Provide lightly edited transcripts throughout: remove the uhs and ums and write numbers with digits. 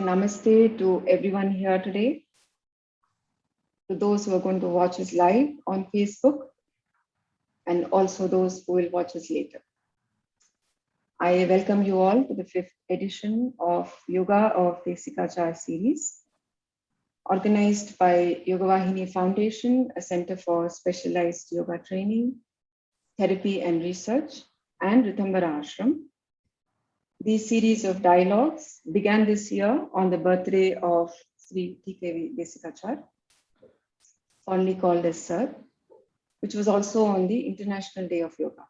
namaste to everyone here today, to those who are going to watch us live on Facebook, and also those who will watch us later. I welcome you all to the 5th edition of Yoga of Desikachar series, organized by Yoga Vahini Foundation, a center for specialized yoga training, therapy and research, and Ritambara Ashram. These series of dialogues began this year on the birthday of Sri TKV Desikachar, fondly called as Sir, which was also on the International Day of Yoga.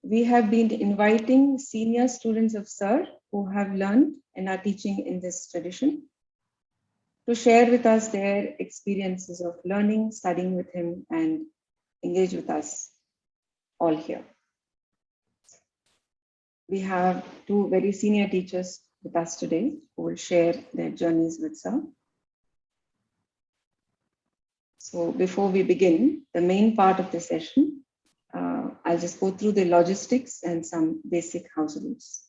We have been inviting senior students of Sir who have learned and are teaching in this tradition to share with us their experiences of learning, studying with him, and engage with us all here. We have two very senior teachers with us today who will share their journeys with Sir. So before we begin the main part of the session, I'll just go through the logistics and some basic house rules.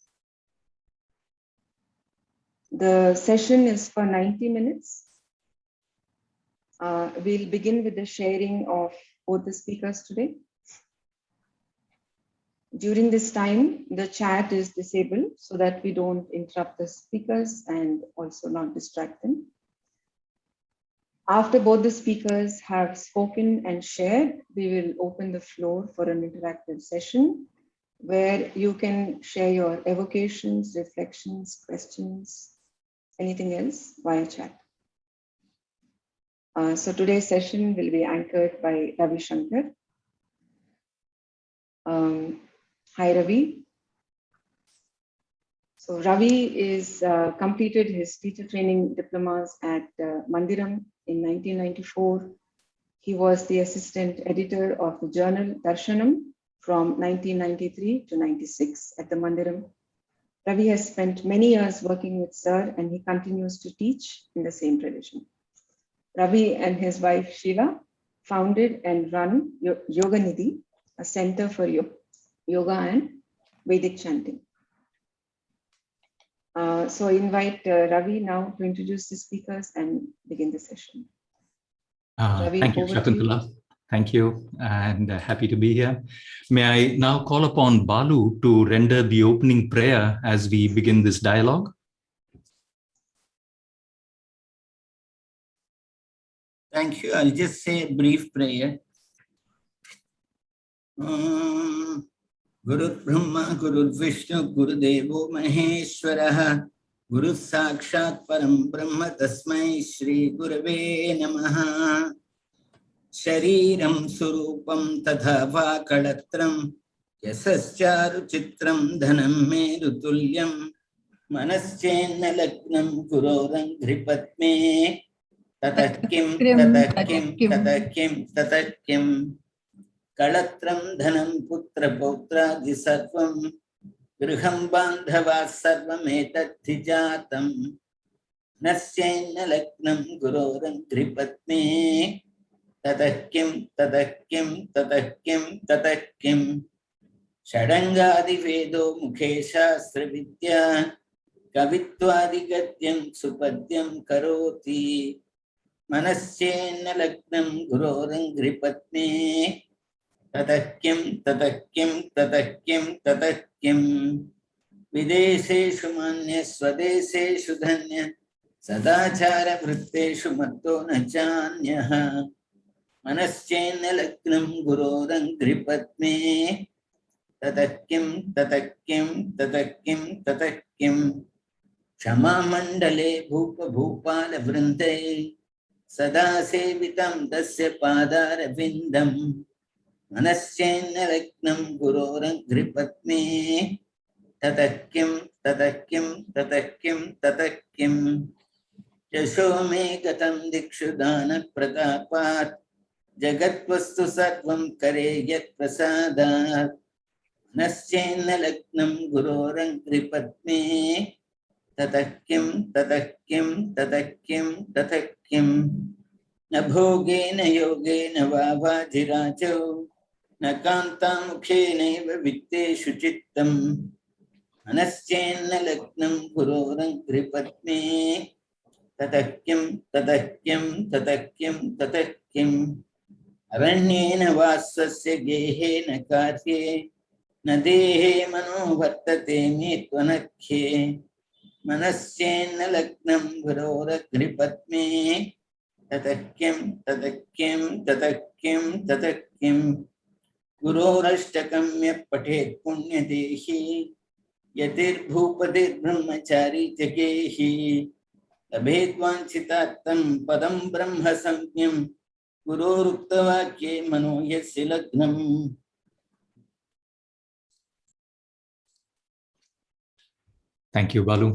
The session is for 90 minutes. We'll begin with the sharing of both the speakers today. During this time, the chat is disabled so that we don't interrupt the speakers and also not distract them. After both the speakers have spoken and shared, we will open the floor for an interactive session where you can share your evocations, reflections, questions, anything else via chat. So today's session will be anchored by Ravi Shankar. Hi, Ravi. So Ravi is completed his teacher training diplomas at Mandiram in 1994. He was the assistant editor of the journal Darshanam from 1993 to 96 at the Mandiram. Ravi has spent many years working with Sir and he continues to teach in the same tradition. Ravi and his wife Sheila founded and run Yoga Nidhi, a center for yoga and Vedic chanting. So I invite Ravi now to introduce the speakers and begin the session. Ravi, thank you, Shakuntala. Thank you, and happy to be here. May I now call upon Balu to render the opening prayer as we begin this dialogue? Thank you. I'll just say a brief prayer. Guru Brahma, Guru Vishnu, Guru Devo Maheshwaraha, Guru Sakshat Param Brahma Tasmai Shri Gurave Namaha. Shariram Surupam Tatha Vakalatram Yasascharu Chitram Dhanam Merutulyam Manaschena Lagnam Guroram Gripatme Tatakim Tatakim Tatakim Tatakim Kalatram Dhanam Putra Putra Disatvam Griham Bandhava Sarvam Etathijatam Nasyena Lagnam Guroram Gripatme Tatakim Tatakim Tatakim Tatakim Shadangadi Vedo Mukhesha Srividya Kavitwadi Gatyam Supadyam Karoti Manasyena Lagnam Guroram Gripatme Tatakim Tatakim Tatakim Tatakim Videseshu Manya Swadeseshu Dhanya Sadachara Vritteshu Matto Nachanyaha Manaschena Lagnam Guroram Gripatme Tatakim Tatakim Tatakim Tatakim Shama Mandale Bhupa Bhupala Vrinte Sada Sevitam Dasya Padara Vindam Manaschena Lagnam Guroram Gripatme Tatakim Tatakim Tatakim Tatakim Yashome Gatam Dikshudana Pratapat Jagatvastu Sarvam Kareyat Prasadat Naschena Lagnam Guroram Gripatme Tatakim Tatakim Tatakim Tatakim Nabhogena Yogena Vavajiracho Nakanta Mukhena Vitteshu Chittam मनश्चेन्न लग्नं गुरोरङ्घ्रिपद्मे ततक्यं ततक्यं ततक्यं ततक्यं अरण्येन वासस्य गेहेन कार्ये न देहे मनो वर्तते मे त्वनख्ये मनश्चेन्न लग्नं गुरोरग्निपद्मे ततक्यं ततक्यं ततक्यं ततक्यं गुरोरष्टकं यः पठेत् पुण्यदेही यतिर्भूपतिर्ब्रह्मचारी जगेहि लभेद्वाञ्छितार्थं पदं ब्रह्म संज्ञं गुरोरुक्तवाक्ये मनो यस्य लग्नम्. Thank you, Balu.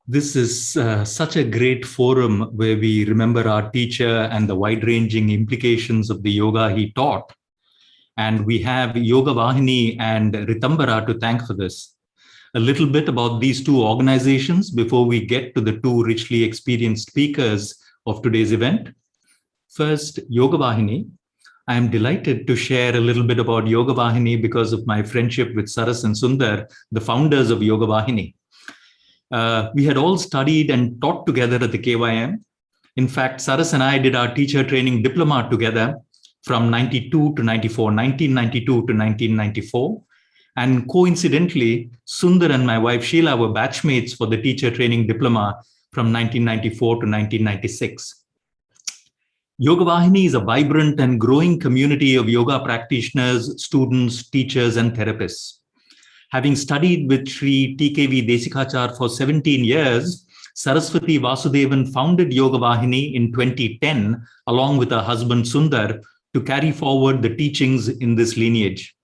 This is such a great forum where we remember our teacher and the wide-ranging implications of the yoga he taught. And we have Yoga Vahini and Ritambara to thank for this. A little bit about these two organizations before we get to the two richly experienced speakers of today's event. First, Yoga Vahini. I am delighted to share a little bit about Yoga Vahini because of my friendship with Saras and Sundar, the founders of Yoga Vahini. We had all studied and taught together at the KYM. In fact, Saras and I did our teacher training diploma together from 92 to 94, 1992 to 1994. And coincidentally, Sundar and my wife Sheila were batchmates for the teacher training diploma from 1994 to 1996. Yoga Vahini is a vibrant and growing community of yoga practitioners, students, teachers, and therapists. Having studied with Sri TKV Desikachar for 17 years, Saraswati Vasudevan founded Yoga Vahini in 2010, along with her husband Sundar, to carry forward the teachings in this lineage.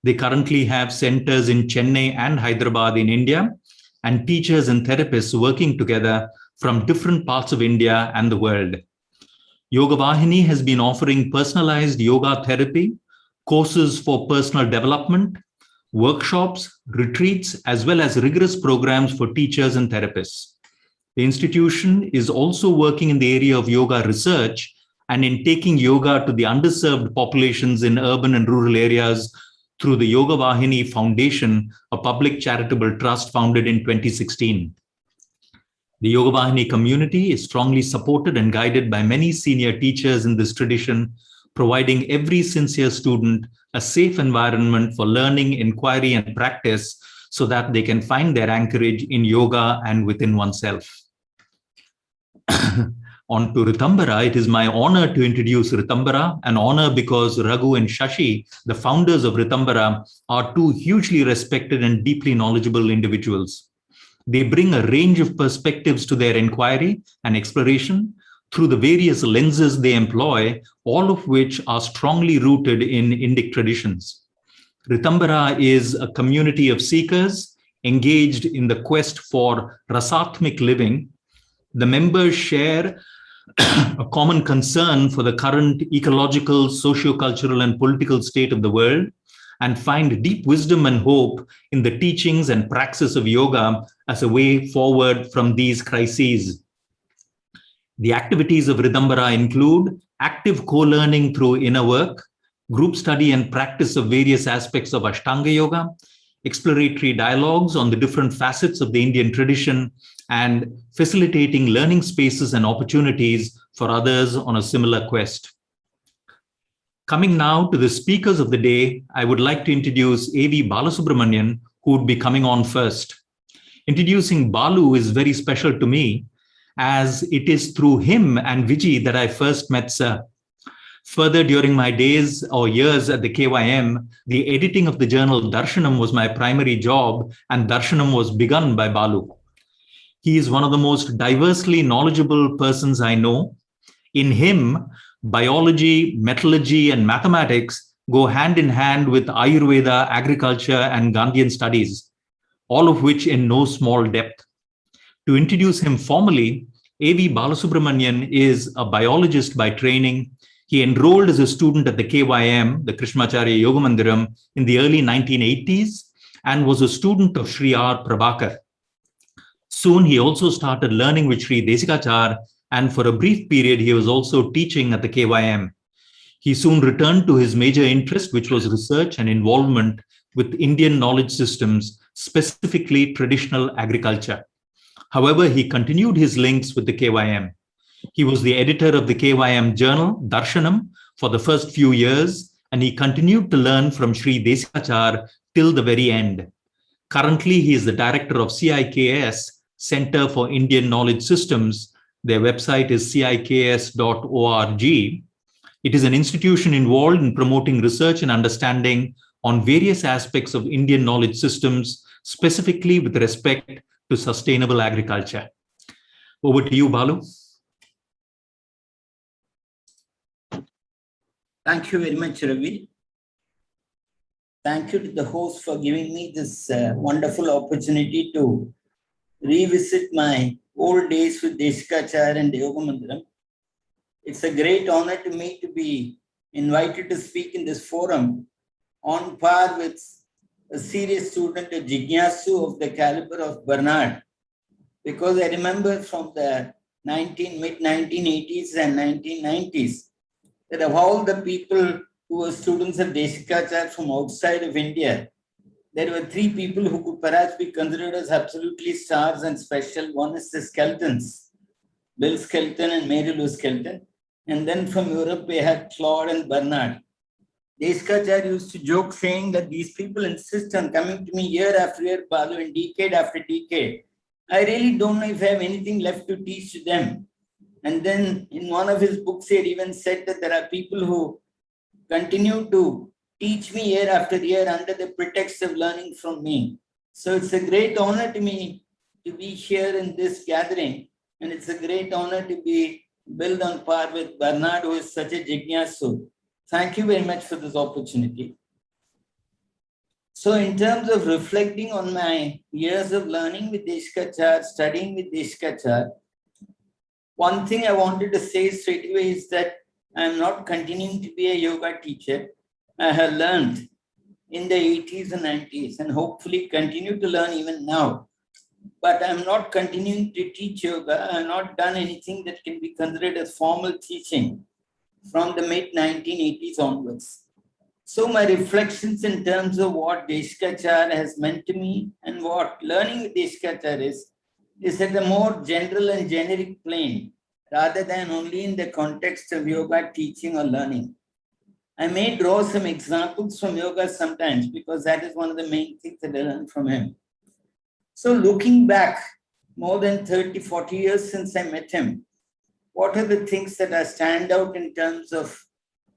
They currently have centers in Chennai and Hyderabad in India, and teachers and therapists working together from different parts of India and the world. Yoga Vahini has been offering personalized yoga therapy, courses for personal development, workshops, retreats, as well as rigorous programs for teachers and therapists. The institution is also working in the area of yoga research and in taking yoga to the underserved populations in urban and rural areas through the Yoga Vahini Foundation, a public charitable trust founded in 2016. The Yoga Vahini community is strongly supported and guided by many senior teachers in this tradition, providing every sincere student a safe environment for learning, inquiry, and practice so that they can find their anchorage in yoga and within oneself. On to Ritambara. It is my honor to introduce Ritambara, an honor because Raghu and Shashi, the founders of Ritambara, are two hugely respected and deeply knowledgeable individuals. They bring a range of perspectives to their inquiry and exploration through the various lenses they employ, all of which are strongly rooted in Indic traditions. Ritambara is a community of seekers engaged in the quest for rasatmik living. The members share a common concern for the current ecological, socio-cultural, and political state of the world, and find deep wisdom and hope in the teachings and praxis of yoga as a way forward from these crises. The activities of Ritambara include active co-learning through inner work, group study and practice of various aspects of Ashtanga Yoga, exploratory dialogues on the different facets of the Indian tradition, and facilitating learning spaces and opportunities for others on a similar quest. Coming now to the speakers of the day, I would like to introduce A.V. Balasubramanian, who would be coming on first. Introducing Balu is very special to me, as it is through him and Vijay that I first met Sir. Further, during my days or years at the KYM, the editing of the journal Darshanam was my primary job, and Darshanam was begun by Balu. He is one of the most diversely knowledgeable persons I know. In him, biology, metallurgy, and mathematics go hand in hand with Ayurveda, agriculture, and Gandhian studies, all of which in no small depth. To introduce him formally, A.V. Balasubramanian is a biologist by training. He enrolled as a student at the KYM, the Krishnamacharya Yoga Mandiram, in the early 1980s and was a student of Sri R. Prabhakar. Soon, he also started learning with Sri Desikachar, and for a brief period, he was also teaching at the KYM. He soon returned to his major interest, which was research and involvement with Indian knowledge systems, specifically traditional agriculture. However, he continued his links with the KYM. He was the editor of the KYM journal, Darshanam, for the first few years, and he continued to learn from Sri Desikachar till the very end. Currently, he is the director of CIKS, Center for Indian Knowledge Systems. Their website is ciks.org. It is an institution involved in promoting research and understanding on various aspects of Indian knowledge systems, specifically with respect to sustainable agriculture. Over to you, Balu. Thank you very much, Ravi. Thank you to the host for giving me this wonderful opportunity to revisit my old days with Desikachar and Yoga Mandiram. It's a great honor to me to be invited to speak in this forum on par with a serious student, a Jignasu of the caliber of Bernard, because I remember from the mid-1980s and 1990s that of all the people who were students of Desikachar from outside of India, there were three people who could perhaps be considered as absolutely stars and special. One is the Skeltons, Bill Skelton and Mary Lou Skelton. And then from Europe, we had Claude and Bernard. Desikachar used to joke saying that these people insist on coming to me year after year, Balu, and decade after decade. I really don't know if I have anything left to teach to them. And then in one of his books, he had even said that there are people who continue to teach me year after year under the pretext of learning from me. So it's a great honor to me to be here in this gathering. And it's a great honor to be built on par with Bernard, who is such a Jignasu. Thank you very much for this opportunity. So in terms of reflecting on my years of learning with Desikachar, studying with Desikachar, one thing I wanted to say straight away is that I am not continuing to be a yoga teacher. I have learned in the 80s and 90s and hopefully continue to learn even now. But I'm not continuing to teach yoga. I have not done anything that can be considered as formal teaching from the mid-1980s onwards. So my reflections in terms of what Desikachar has meant to me and what learning with Desikachar is at a more general and generic plane rather than only in the context of yoga teaching or learning. I may draw some examples from yoga sometimes because that is one of the main things that I learned from him. So looking back more than 30, 40 years since I met him, what are the things that are stand out in terms of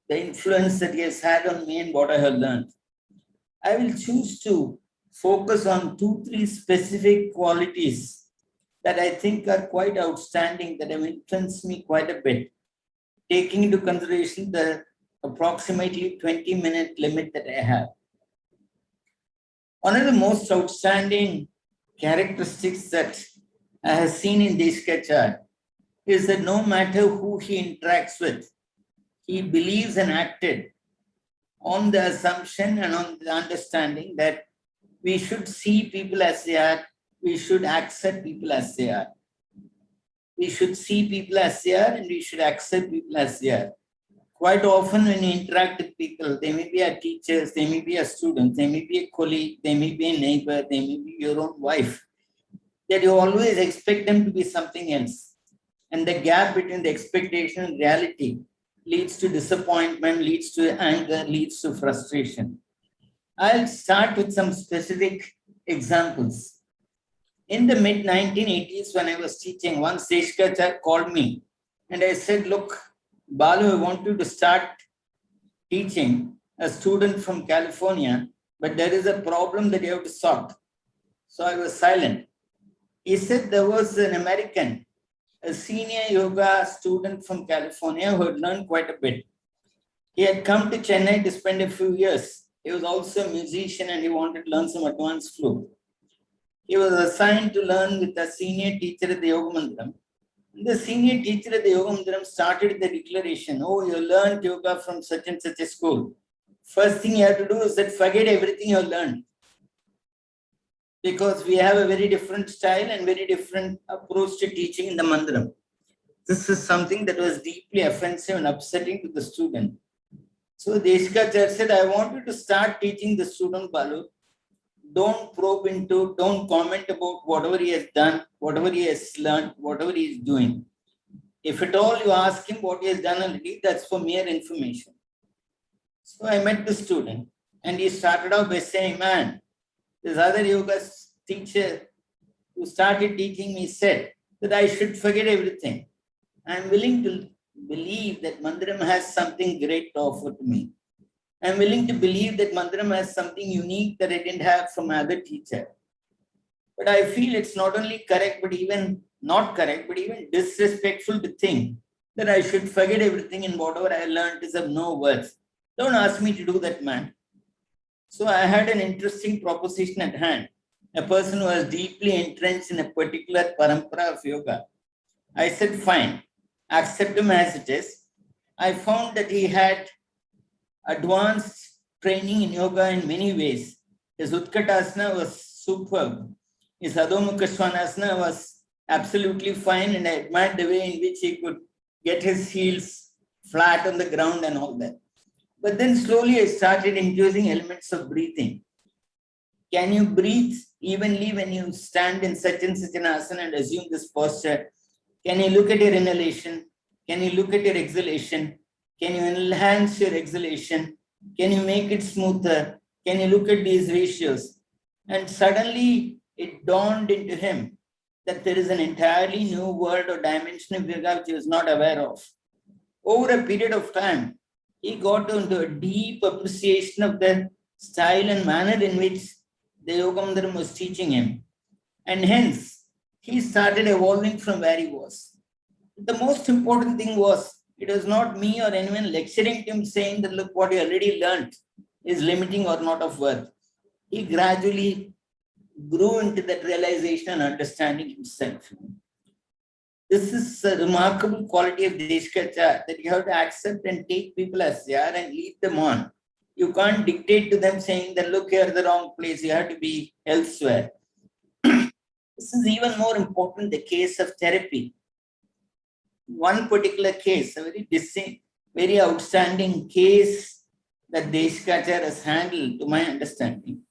the influence that he has had on me and what I have learned? I will choose to focus on 2-3 specific qualities that I think are quite outstanding, that have influenced me quite a bit, taking into consideration the approximately 20-minute limit that I have. One of the most outstanding characteristics that I have seen in Desikachar is that no matter who he interacts with, he believes and acted on the assumption and on the understanding that we should see people as they are, we should accept people as they are. We should see people as they are and we should accept people as they are. Quite often when you interact with people, they may be our teachers, they may be our students, they may be a colleague, they may be a neighbor, they may be your own wife, that you always expect them to be something else. And the gap between the expectation and reality leads to disappointment, leads to anger, leads to frustration. I'll start with some specific examples. In the mid-1980s, when I was teaching, once Desikachar called me and I said, look, Balu, I want you to start teaching a student from California, but there is a problem that you have to solve. So I was silent. He said there was an American, a senior yoga student from California who had learned quite a bit. He had come to Chennai to spend a few years. He was also a musician and he wanted to learn some advanced flute. He was assigned to learn with a senior teacher at the Yoga Mandiram. The senior teacher at the Yoga Mandiram started the declaration, oh, you learned yoga from such and such a school. First thing you have to do is that forget everything you learned. Because we have a very different style and very different approach to teaching in the Mandiram. This is something that was deeply offensive and upsetting to the student. So Desikachar said, I want you to start teaching the student, Balu. Don't probe into, don't comment about whatever he has done, whatever he has learned, whatever he is doing. If at all you ask him what he has done already, that's for mere information. So I met the student and he started off by saying, man, this other yoga teacher who started teaching me said that I should forget everything. I'm willing to believe that Mandiram has something great to offer to me. I'm willing to believe that Mandiram has something unique that I didn't have from other teacher. But I feel it's not only correct, but even not correct, but even disrespectful to think that I should forget everything and whatever I learned is of no worth. Don't ask me to do that, man. So I had an interesting proposition at hand. A person who was deeply entrenched in a particular parampara of yoga. I said, fine, accept him as it is. I found that he had advanced training in yoga in many ways. His Utkatasana was superb. His Adho Svanasana was absolutely fine, and I admired the way in which he could get his heels flat on the ground and all that. But then slowly I started introducing elements of breathing. Can you breathe evenly when you stand in such and such an asana and assume this posture? Can you look at your inhalation? Can you look at your exhalation? Can you enhance your exhalation? Can you make it smoother? Can you look at these ratios? And suddenly it dawned into him that there is an entirely new world or dimension of yoga which he was not aware of. Over a period of time, he got into a deep appreciation of the style and manner in which the Yoga Mandiram was teaching him. And hence, he started evolving from where he was. The most important thing was, it was not me or anyone lecturing him saying that, look, what you already learned is limiting or not of worth. He gradually grew into that realization and understanding himself. This is a remarkable quality of Desikachar, that you have to accept and take people as they are and lead them on. You can't dictate to them saying that, look, you're the wrong place, you have to be elsewhere. This is even more important the case of therapy. One particular case, a very distinct, very outstanding case that Desikachar has handled, to my understanding.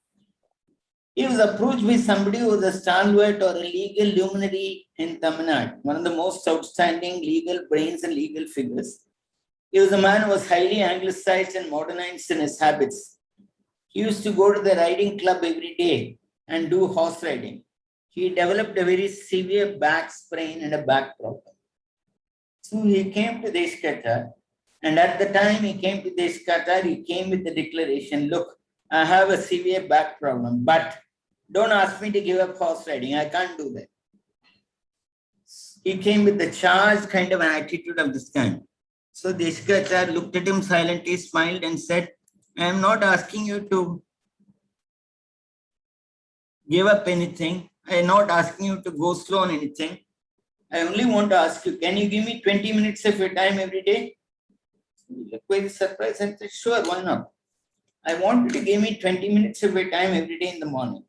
He was approached by somebody who was a stalwart or a legal luminary in Tamil Nadu, one of the most outstanding legal brains and legal figures. He was a man who was highly anglicized and modernized in his habits. He used to go to the riding club every day and do horse riding. He developed a very severe back sprain and a back problem. So he came to Desikachar, and at the time he came to Desikachar, he came with the declaration, look, I have a severe back problem, but don't ask me to give up horse riding. I can't do that. He came with the charged kind of an attitude of this kind. So Desikachar looked at him silently, smiled and said, I am not asking you to give up anything. I am not asking you to go slow on anything. I only want to ask you, can you give me 20 minutes of your time every day? He looked very surprised and said, sure, why not? I want you to give me 20 minutes of your time every day in the morning.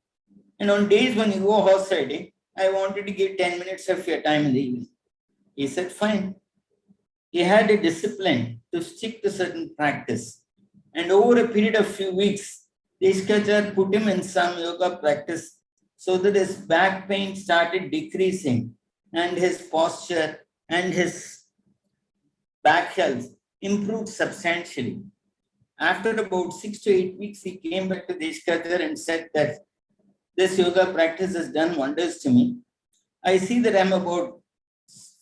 And on days when you go horse riding, I want you to give 10 minutes of your time in the evening. He said, fine. He had a discipline to stick to certain practice. And over a period of few weeks, Desikachar put him in some yoga practice so that his back pain started decreasing and his posture and his back health improved substantially. After about 6 to 8 weeks, he came back to Desikachar and said that this yoga practice has done wonders to me. I see that I'm about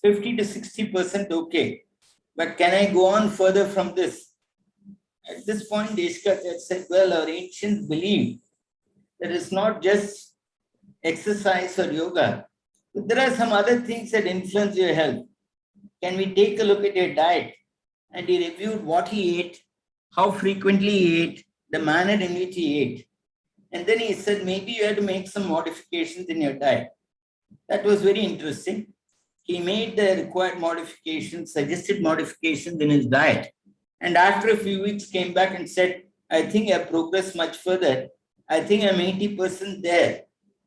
50 to 60% okay, but can I go on further from this? At this point, Desikachar said, well, our ancients believed that it's not just exercise or yoga, but there are some other things that influence your health. Can we take a look at your diet? And he reviewed what he ate, how frequently he ate, the manner in which he ate. And then he said, maybe you have to make some modifications in your diet. That was very interesting. He made the required modifications, suggested modifications in his diet. And after a few weeks came back and said, I think I've progressed much further. I think I'm 80% there,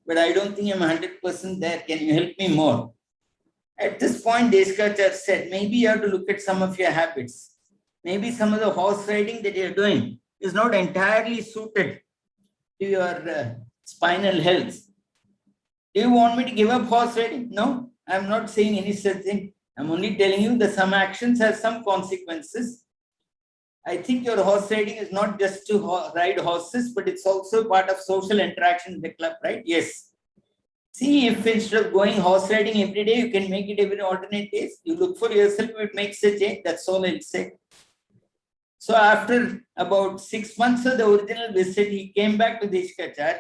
but I don't think I'm 100% there. Can you help me more? At this point, Desikachar said, maybe you have to look at some of your habits. Maybe some of the horse riding that you're doing is not entirely suited to your spinal health. Do you want me to give up horse riding? No, I'm not saying any such thing. I'm only telling you that some actions have some consequences. I think your horse riding is not just to ride horses, but it's also part of social interaction in the club, right? Yes. See, if instead of going horse riding every day, you can make it every alternate days, you look for yourself, it makes a change. That's all I'll say. So after about 6 months of the original visit, he came back to Desikachar.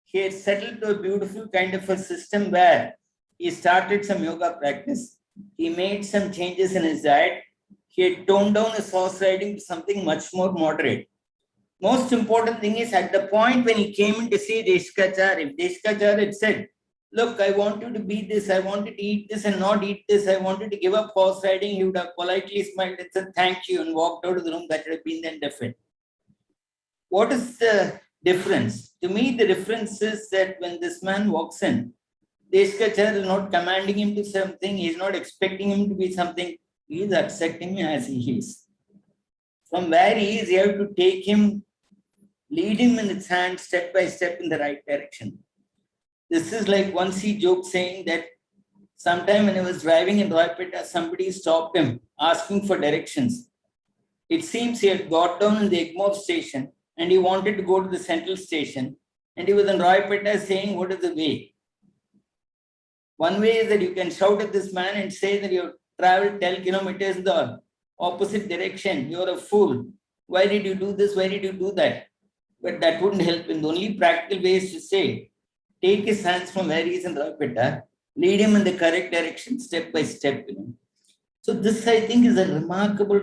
He had settled to a beautiful kind of a system where he started some yoga practice. He made some changes in his diet. He had toned down his horse riding to something much more moderate. Most important thing is, at the point when he came in to see Desikachar, if Desikachar had said, look, I want you to be this, I wanted to eat this and not eat this, I wanted to give up horse riding, he would have politely smiled and said thank you and walked out of the room. That would have been then different. What is the difference? To me, the difference is that when this man walks in, Desikachar is not commanding him to something, he is not expecting him to be something, he is accepting him as he is. From where he is, you have to take him, lead him in its hand step by step in the right direction. This is like once he joked saying that sometime when he was driving in Roypeta, somebody stopped him asking for directions. It seems he had got down in the Egmore station and he wanted to go to the central station and he was in Roypeta saying, what is the way? One way is that you can shout at this man and say that you have traveled 10 kilometers in the opposite direction. You're a fool. Why did you do this? Why did you do that? But that wouldn't help. And the only practical way is to say, take his hands from where he is in Roypeta, lead him in the correct direction, step by step. So this, I think, is a remarkable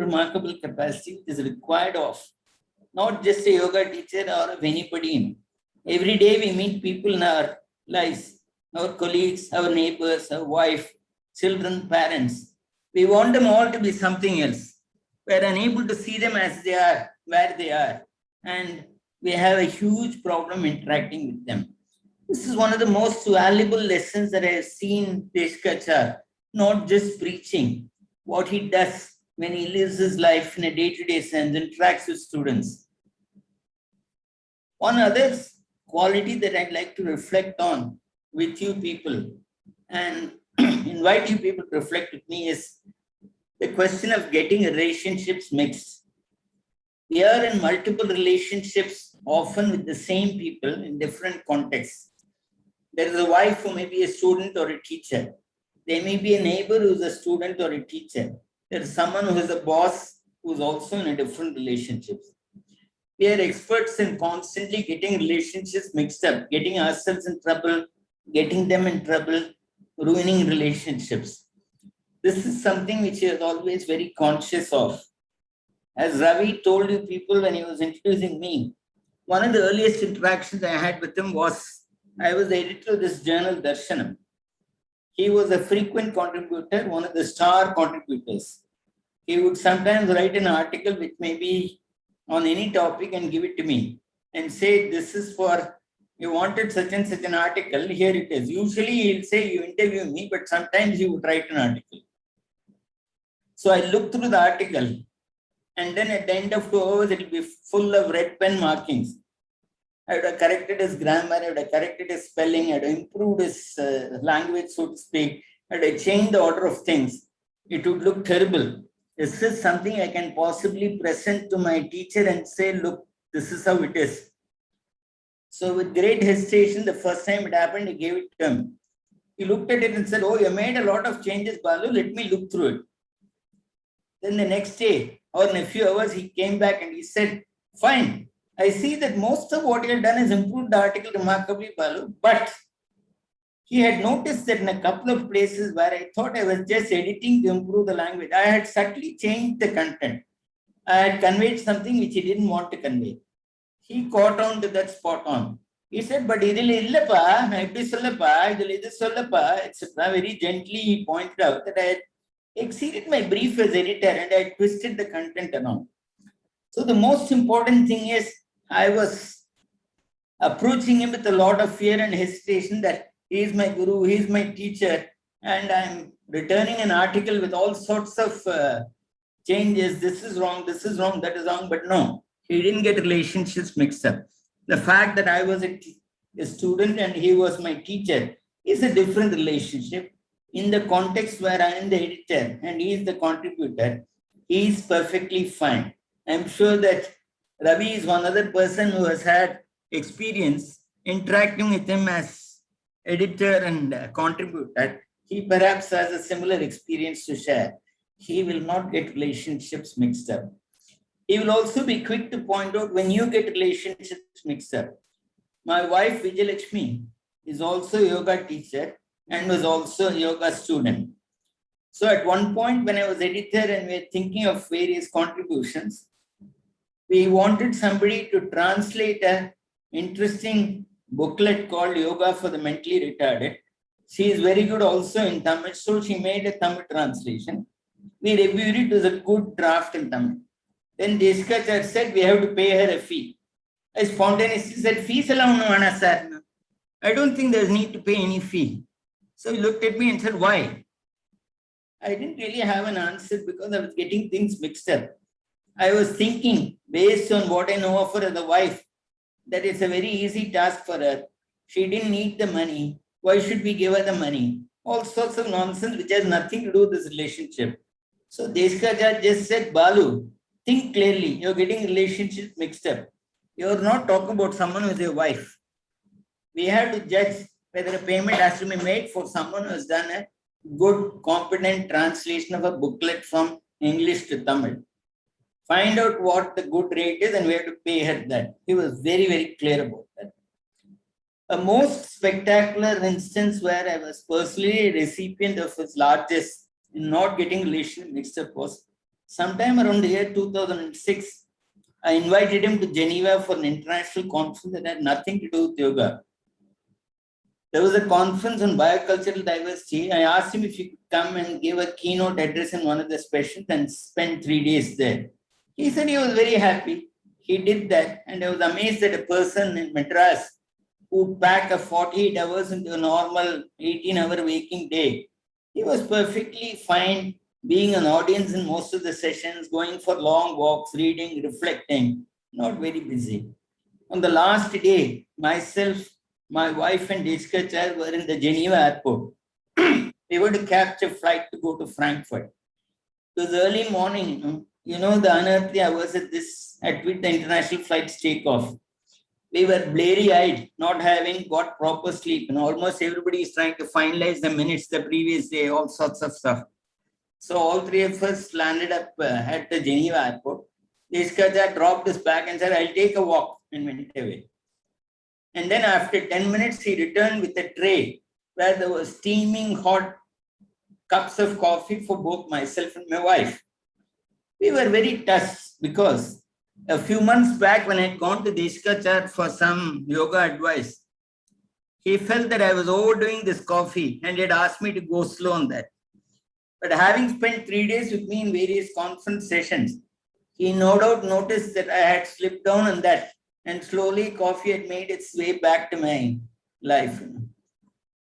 capacity which is required of not just a yoga teacher or of anybody. Every day we meet people in our lives, our colleagues, our neighbors, our wife, children, parents. We want them all to be something else. We are unable to see them as they are, where they are. And we have a huge problem interacting with them. This is one of the most valuable lessons that I have seen Desikachar, not just preaching, what he does when he lives his life in a day-to-day sense, interacts with students. One other quality that I'd like to reflect on with you people and invite you people to reflect with me is the question of getting relationships mixed. We are in multiple relationships, often with the same people in different contexts. There is a wife who may be a student or a teacher. There may be a neighbor who is a student or a teacher. There is someone who is a boss who is also in a different relationship. We are experts in constantly getting relationships mixed up, getting ourselves in trouble, getting them in trouble, ruining relationships. This is something which he is always very conscious of. As Ravi told you people when he was introducing me, one of the earliest interactions I had with him was I was the editor of this journal, Darshanam. He was a frequent contributor, one of the star contributors. He would sometimes write an article which may be on any topic and give it to me and say, this is for, you wanted such and such an article, here it is. Usually he'll say, you interview me, but sometimes he would write an article. So I looked through the article and then at the end of 2 hours, it will be full of red pen markings. I would have corrected his grammar, I would have corrected his spelling, I would have improved his language, so to speak. I would have changed the order of things. It would look terrible. Is this something I can possibly present to my teacher and say, look, this is how it is? So with great hesitation, the first time it happened, I gave it to him. He looked at it and said, oh, you made a lot of changes, Balu, let me look through it. Then the next day, or in a few hours, he came back and he said, fine. I see that most of what you have done is improved the article remarkably, Balu, but he had noticed that in a couple of places where I thought I was just editing to improve the language, I had subtly changed the content. I had conveyed something which he didn't want to convey. He caught on to that spot on. He said, but illapa, etc. Very gently he pointed out that I had exceeded my brief as editor and I had twisted the content around. So the most important thing is I was approaching him with a lot of fear and hesitation that he is my guru, he is my teacher, and I'm returning an article with all sorts of changes, this is wrong, that is wrong, but no, he didn't get relationships mixed up. The fact that I was a student and he was my teacher is a different relationship. In the context where I am the editor and he is the contributor, he is perfectly fine. I'm sure that Ravi is one other person who has had experience interacting with him as editor and contributor. He perhaps has a similar experience to share. He will not get relationships mixed up. He will also be quick to point out when you get relationships mixed up. My wife, Vijayalakshmi, is also a yoga teacher and was also a yoga student. So at one point when I was editor and we were thinking of various contributions, we wanted somebody to translate an interesting booklet called Yoga for the Mentally Retarded. She is very good also in Tamil, so she made a Tamil translation. We reviewed it, it was a good draft in Tamil. Then Desikachar said we have to pay her a fee. I spontaneously said, fees alone, sir. I don't think there's need to pay any fee. So he looked at me and said, why? I didn't really have an answer because I was getting things mixed up. I was thinking, based on what I know of her as a wife, that it's a very easy task for her. She didn't need the money. Why should we give her the money? All sorts of nonsense which has nothing to do with this relationship. So Desikachar just said, Balu, think clearly. You're getting relationships mixed up. You're not talking about someone who is your wife. We have to judge whether a payment has to be made for someone who has done a good, competent translation of a booklet from English to Tamil. Find out what the good rate is and we have to pay her that. He was very, very clear about that. A most spectacular instance where I was personally a recipient of his largest in not getting relation mixed up was sometime around the year 2006. I invited him to Geneva for an international conference that had nothing to do with yoga. There was a conference on biocultural diversity. I asked him if he could come and give a keynote address in one of the sessions and spend 3 days there. He said he was very happy. He did that. And I was amazed that a person in Madras would pack a 48 hours into a normal 18-hour waking day. He was perfectly fine being an audience in most of the sessions, going for long walks, reading, reflecting, not very busy. On the last day, myself, my wife and Desikachar were in the Geneva airport. We were to catch a flight to go to Frankfurt. It was early morning, you know the unearthly hours at which the international flights take off. We were blurry-eyed, not having got proper sleep, and almost everybody is trying to finalize the minutes the previous day, all sorts of stuff. So all three of us landed up at the Geneva airport. Desikachar dropped his bag and said, I'll take a walk, and went away. And then after 10 minutes, he returned with a tray where there was steaming hot cups of coffee for both myself and my wife. We were very touched because a few months back when I had gone to Desikachar for some yoga advice, he felt that I was overdoing this coffee and he had asked me to go slow on that. But having spent 3 days with me in various conference sessions, he no doubt noticed that I had slipped down on that, and slowly coffee had made its way back to my life.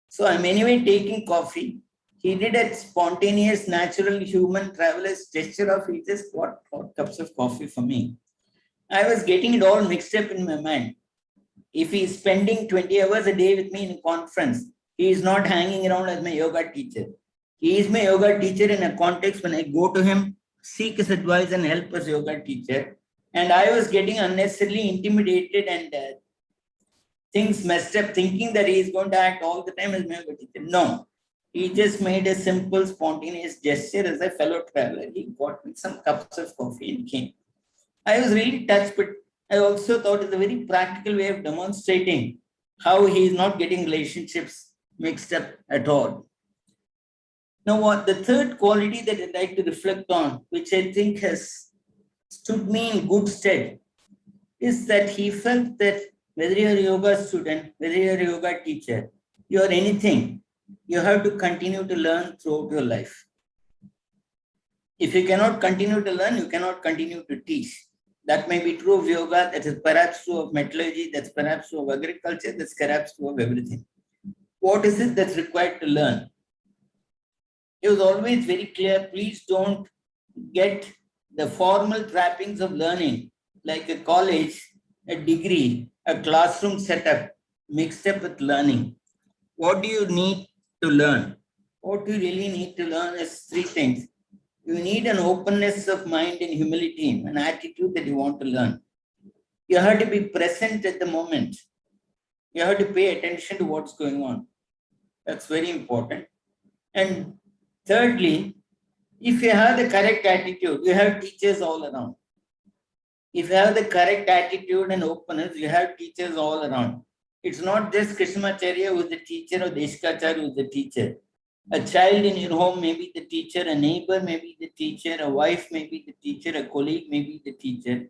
So I'm anyway taking coffee. He did a spontaneous, natural human traveler's gesture of he just bought 4 cups of coffee for me. I was getting it all mixed up in my mind. If he is spending 20 hours a day with me in a conference, he is not hanging around as my yoga teacher. He is my yoga teacher in a context when I go to him, seek his advice and help as yoga teacher. And I was getting unnecessarily intimidated and things messed up, thinking that he is going to act all the time as my yoga teacher. No, he just made a simple, spontaneous gesture as a fellow traveler. He got me some cups of coffee and came. I was really touched, but I also thought it's a very practical way of demonstrating how he is not getting relationships mixed up at all. Now, what the third quality that I'd like to reflect on, which I think has stood me in good stead, is that he felt that whether you're a yoga student, whether you're a yoga teacher, you're anything, you have to continue to learn throughout your life. If you cannot continue to learn, you cannot continue to teach. That may be true of yoga, that is perhaps true of metallurgy, that's perhaps true of agriculture, that's perhaps true of everything. What is it that's required to learn? It was always very clear, please don't get the formal trappings of learning, like a college, a degree, a classroom setup, mixed up with learning. What do you need to learn? What you really need to learn is three things. You need an openness of mind and humility, an attitude that you want to learn. You have to be present at the moment. You have to pay attention to what's going on. That's very important. And thirdly, if you have the correct attitude, you have teachers all around. If you have the correct attitude and openness, you have teachers all around. It's not just Krishnamacharya who is the teacher or Desikachar who is the teacher. A child in your home may be the teacher, a neighbor may be the teacher, a wife may be the teacher, a colleague may be the teacher.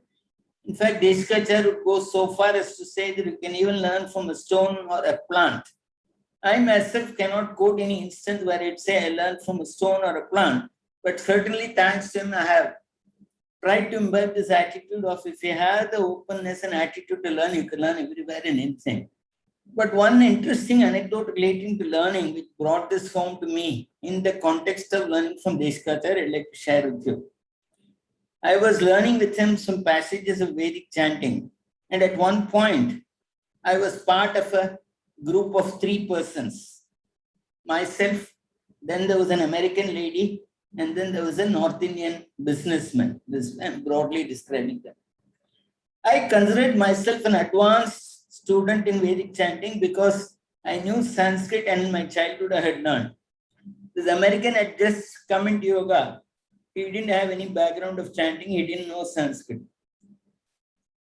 In fact, Desikachar would go so far as to say that you can even learn from a stone or a plant. I myself cannot quote any instance where I'd say I learned from a stone or a plant, but certainly thanks to him, I have tried to imbibe this attitude of if you have the openness and attitude to learn, you can learn everywhere and anything. But one interesting anecdote relating to learning, which brought this home to me in the context of learning from Desikachar, I'd like to share with you. I was learning with him some passages of Vedic chanting, and at one point, I was part of a group of 3 persons. Myself, then there was an American lady, and then there was a North Indian businessman. I'm broadly describing them. I considered myself an advanced student in Vedic chanting because I knew Sanskrit and in my childhood I had learned. This American had just come into yoga. He didn't have any background of chanting. He didn't know Sanskrit.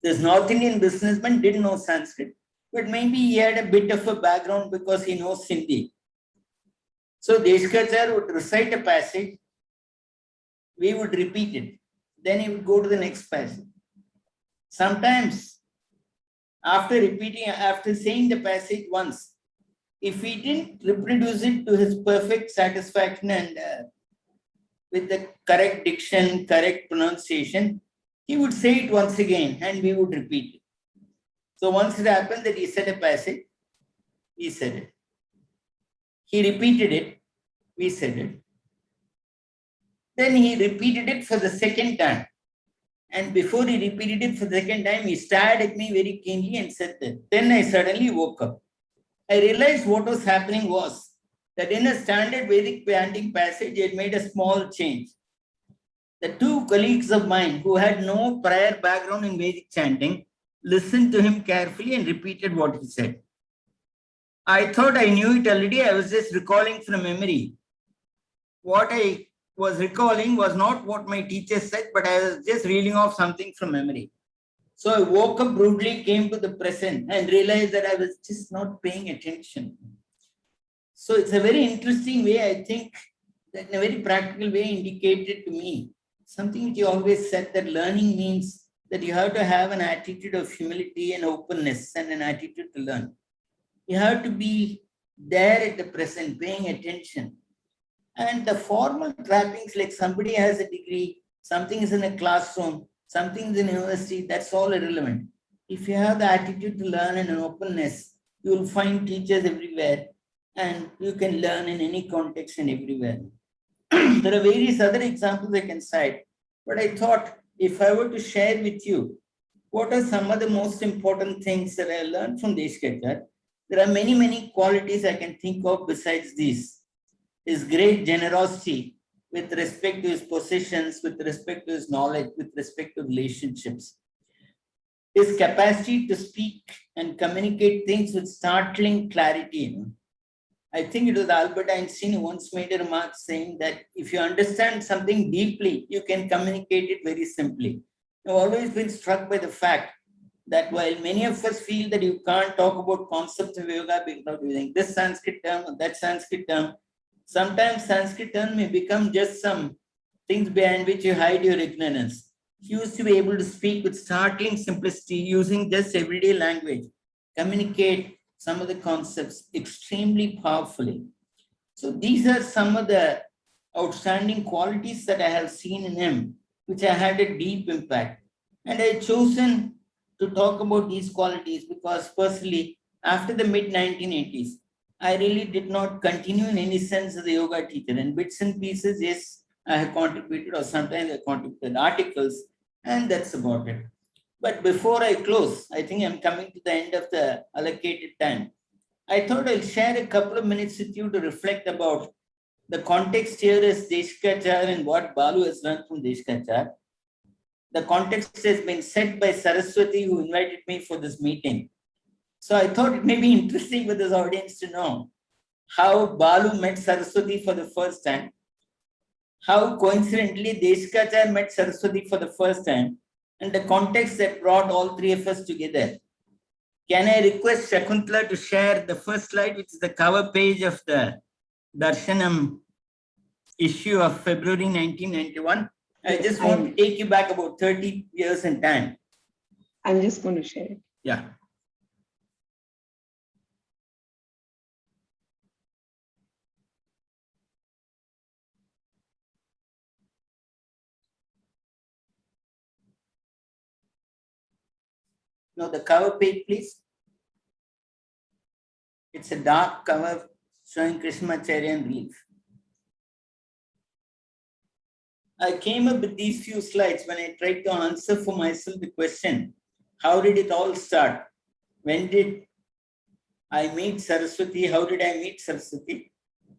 This North Indian businessman didn't know Sanskrit, but maybe he had a bit of a background because he knows Hindi. So Desikachar would recite a passage, we would repeat it. Then he would go to the next passage. Sometimes, after saying the passage once, if he didn't reproduce it to his perfect satisfaction and with the correct diction, correct pronunciation, he would say it once again and we would repeat it. So once it happened that he said a passage, he said it. He repeated it, we said it. Then he repeated it for the second time. And before he repeated it for the second time, he stared at me very keenly and said that. Then I suddenly woke up. I realized what was happening was that in a standard Vedic chanting passage, he had made a small change. The 2 colleagues of mine who had no prior background in Vedic chanting listened to him carefully and repeated what he said. I thought I knew it already. I was just recalling from memory. What I was recalling was not what my teacher said, but I was just reeling off something from memory. So I woke up brutally, came to the present and realized that I was just not paying attention. So it's a very interesting way, I think, that in a very practical way indicated to me something which you always said, that learning means that you have to have an attitude of humility and openness and an attitude to learn. You have to be there at the present, paying attention. And the formal trappings, like somebody has a degree, something is in a classroom, something is in a university, that's all irrelevant. If you have the attitude to learn and an openness, you will find teachers everywhere and you can learn in any context and everywhere. There are various other examples I can cite, but I thought if I were to share with you what are some of the most important things that I learned from Desikachar, there are many, many qualities I can think of besides these. His great generosity with respect to his possessions, with respect to his knowledge, with respect to relationships. His capacity to speak and communicate things with startling clarity. I think it was Albert Einstein who once made a remark saying that if you understand something deeply, you can communicate it very simply. I've always been struck by the fact that while many of us feel that you can't talk about concepts of yoga without using this Sanskrit term or that Sanskrit term, sometimes Sanskrit term may become just some things behind which you hide your ignorance. He used to be able to speak with startling simplicity using just everyday language, communicate some of the concepts extremely powerfully. So these are some of the outstanding qualities that I have seen in him, which have had a deep impact. And I chosen to talk about these qualities because personally, after the mid-1980s, I really did not continue in any sense as a yoga teacher. And bits and pieces, yes, I have contributed, or sometimes I contributed articles, and that's about it. But before I close, I think I'm coming to the end of the allocated time. I thought I'll share a couple of minutes with you to reflect about the context here is Desikachar and what Balu has learned from Desikachar. The context has been set by Saraswati, who invited me for this meeting. So I thought it may be interesting for this audience to know how Balu met Saraswati for the first time, how coincidentally Desikachar met Saraswati for the first time, and the context that brought all three of us together. Can I request Shakuntala to share the first slide, which is the cover page of the Darshanam issue of February 1991? I just want to take you back about 30 years in time. I'm just going to share it. Yeah. Now the cover page, please. It's a dark cover showing Krishnamacharya relief. I came up with these few slides when I tried to answer for myself the question, how did it all start? When did I meet Saraswati? How did I meet Saraswati?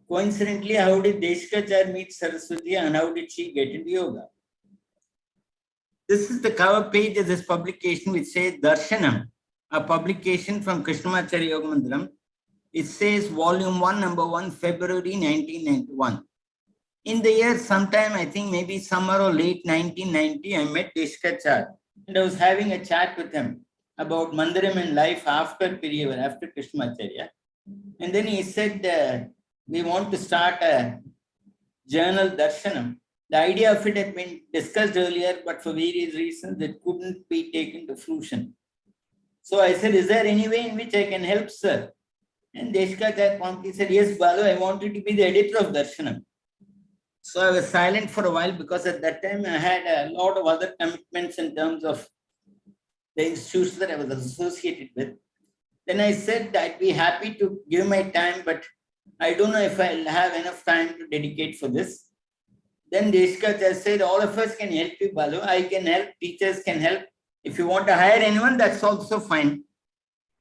Coincidentally, how did Desikachar meet Saraswati and how did she get into yoga? This is the cover page of this publication, which says Darshanam, a publication from Krishnamacharya Yoga Mandiram. It says volume 1, number 1, February 1991. In the year sometime, I think maybe summer or late 1990, I met Desikachar and I was having a chat with him about Mandiram and life after Periyar, after Krishnamacharya. And then he said, we want to start a journal Darshanam. The idea of it had been discussed earlier, but for various reasons, it couldn't be taken to fruition. So I said, is there any way in which I can help, sir? And Desikachar promptly said, yes, Balu, I wanted to be the editor of Darshanam. So I was silent for a while because at that time I had a lot of other commitments in terms of the institutions that I was associated with. Then I said I'd be happy to give my time, but I don't know if I'll have enough time to dedicate for this. Then Desikachar said, all of us can help you, Balu. I can help, teachers can help. If you want to hire anyone, that's also fine.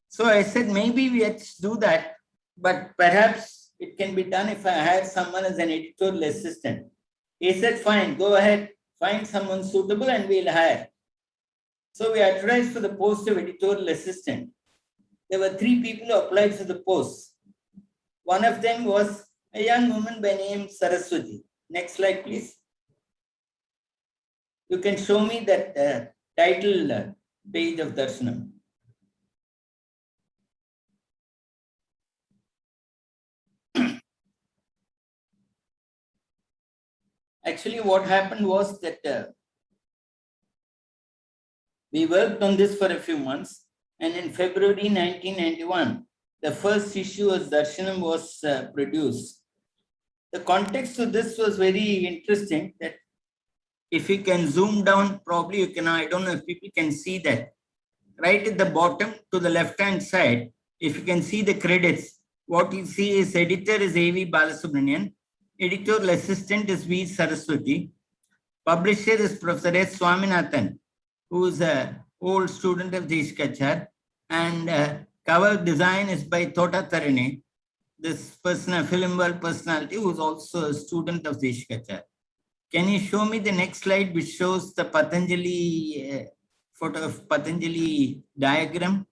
So I said, maybe let's do that, but perhaps it can be done if I hire someone as an editorial assistant. He said, fine, go ahead, find someone suitable and we'll hire. So we advertised for the post of editorial assistant. There were 3 people who applied for the post. One of them was a young woman by name Saraswati. Next slide, please. You can show me that title page of Darshanam. Actually, what happened was that we worked on this for a few months, and in February 1991, the first issue of Darshanam was produced. The context of this was very interesting, that if you can zoom down, probably you can, I don't know if people can see that. Right at the bottom to the left-hand side, if you can see the credits, what you see is editor is A.V. Balasubramanian, editorial assistant is V. Saraswati, publisher is Professor S. Swaminathan, who is an old student of Desikachar, and cover design is by Tota Tarine, this person, a film world personality, who is also a student of Desikachar. Can you show me the next slide, which shows the Patanjali photo of Patanjali diagram?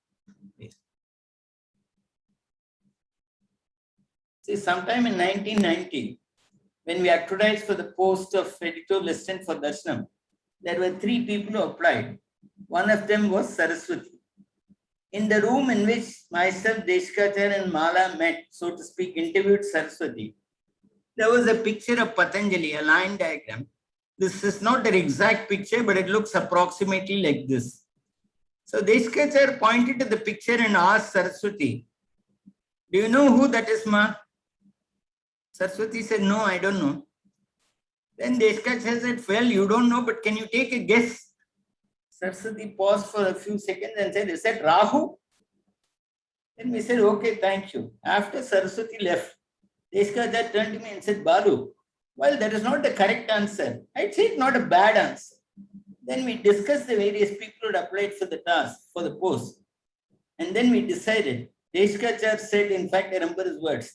See, sometime in 1990, when we advertised for the post of editorial assistant for Darshanam, there were 3 people who applied. One of them was Saraswati. In the room in which myself, Desikachar and Mala met, so to speak, interviewed Saraswati, there was a picture of Patanjali, a line diagram. This is not the exact picture, but it looks approximately like this. So Desikachar pointed to the picture and asked Saraswati, do you know who that is, Ma? Saraswati said, no, I don't know. Then Desikachar said, well, you don't know, but can you take a guess? Saraswati paused for a few seconds and said, is that Rahu? Then we said, okay, thank you. After Saraswati left, Desikachar turned to me and said, Balu, Well, that is not the correct answer. I'd say it's not a bad answer. Then we discussed the various people who had applied for the task, for the post. And then we decided. Desikachar said, in fact, I remember his words,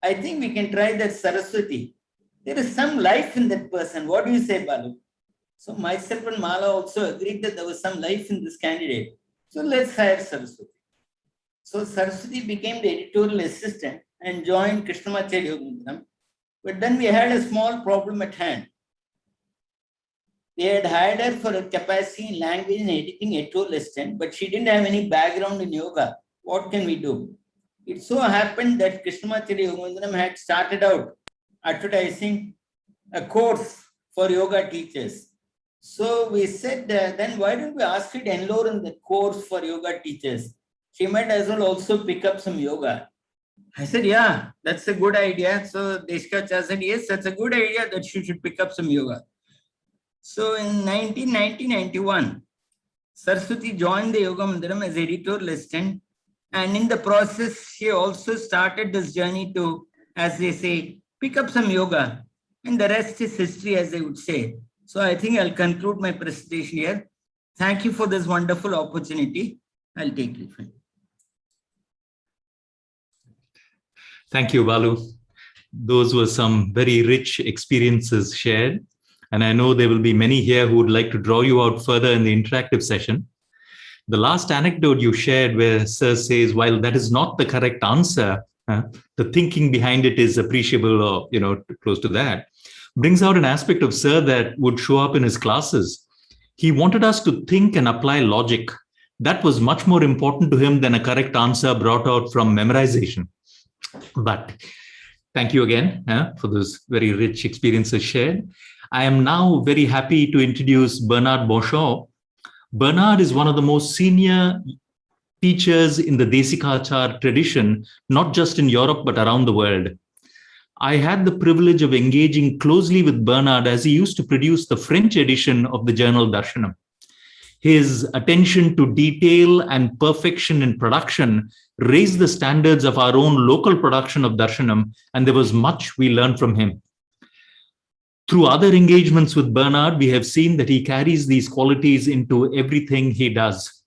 I think we can try that Saraswati. There is some life in that person. What do you say, Balu? So myself and Mala also agreed that there was some life in this candidate. So let's hire Saraswati. So Saraswati became the editorial assistant and joined Krishnamacharya Yoganandram. But then we had a small problem at hand. They had hired her for a capacity in language and editing editorial assistant, but she didn't have any background in yoga. What can we do? It so happened that Krishnamacharya Yoganandram had started out advertising a course for yoga teachers. So we said, then why don't we ask her to enroll in the course for yoga teachers? She might as well also pick up some yoga. I said, yeah, that's a good idea. So Desikachar said, yes, that's a good idea that she should pick up some yoga. So in 1991, Saraswati joined the Yoga Mandiram as editorial assistant. And in the process, she also started this journey to, as they say, pick up some yoga. And the rest is history, as they would say. So I think I'll conclude my presentation here. Thank you for this wonderful opportunity. I'll take it. Thank you, Balu. Those were some very rich experiences shared. And I know there will be many here who would like to draw you out further in the interactive session. The last anecdote you shared where Sir says, while that is not the correct answer, the thinking behind it is appreciable or, close to that, brings out an aspect of Sir that would show up in his classes. He wanted us to think and apply logic. That was much more important to him than a correct answer brought out from memorization. But thank you again for those very rich experiences shared. I am now very happy to introduce Bernard Bouanchaud. Bernard is one of the most senior teachers in the Desikachar tradition, not just in Europe, but around the world. I had the privilege of engaging closely with Bernard as he used to produce the French edition of the journal Darshanam. His attention to detail and perfection in production raised the standards of our own local production of Darshanam, and there was much we learned from him. Through other engagements with Bernard, we have seen that he carries these qualities into everything he does.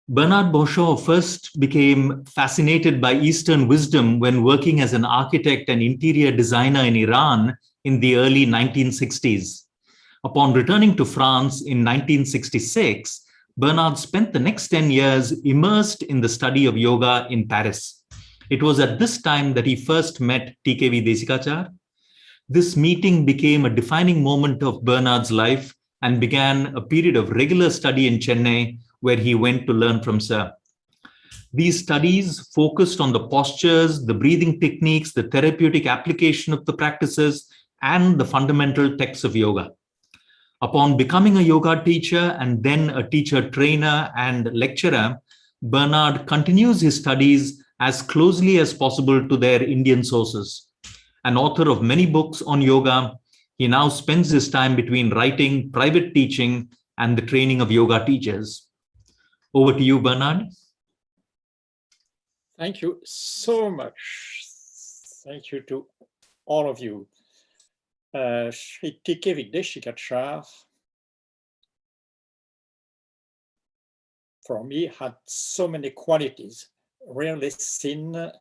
Bernard Bouanchaud first became fascinated by Eastern wisdom when working as an architect and interior designer in Iran in the early 1960s. Upon returning to France in 1966, Bernard spent the next 10 years immersed in the study of yoga in Paris. It was at this time that he first met TKV Desikachar. This meeting became a defining moment of Bernard's life and began a period of regular study in Chennai, where he went to learn from Sir. These studies focused on the postures, the breathing techniques, the therapeutic application of the practices, and the fundamental texts of yoga. Upon becoming a yoga teacher and then a teacher trainer and lecturer, Bernard continues his studies as closely as possible to their Indian sources. An author of many books on yoga, he now spends his time between writing, private teaching, and the training of yoga teachers. Over to you, Bernard. Thank you so much. Thank you to all of you. Sri TKV Desikachar, for me, had so many qualities, rarely seen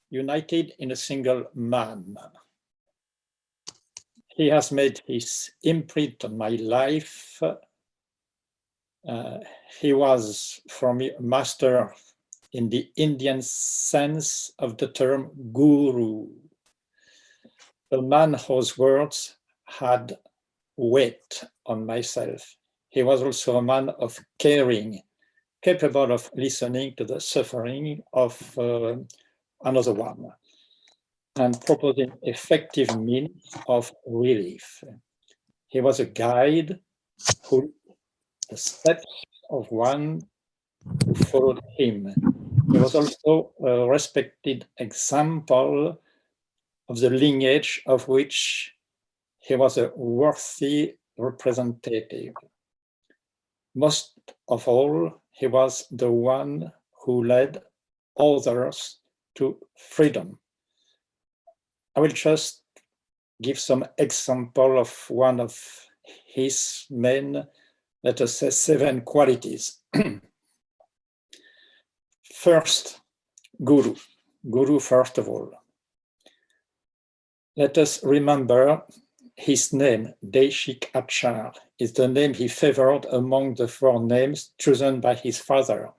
united in a single man. He has made his imprint on my life. He was, for me, a master in the Indian sense of the term guru, a man whose words had weight on myself. He was also a man of caring, capable of listening to the suffering of another one, and proposing effective means of relief. He was a guide who the steps of one who followed him. He was also a respected example of the lineage of which he was a worthy representative. Most of all, he was the one who led others to freedom. I will just give some example of one of his main, let us say, 7 qualities. First, Guru. Guru, first of all. Let us remember his name, Desikachar, is the name he favored among the 4 names chosen by his father,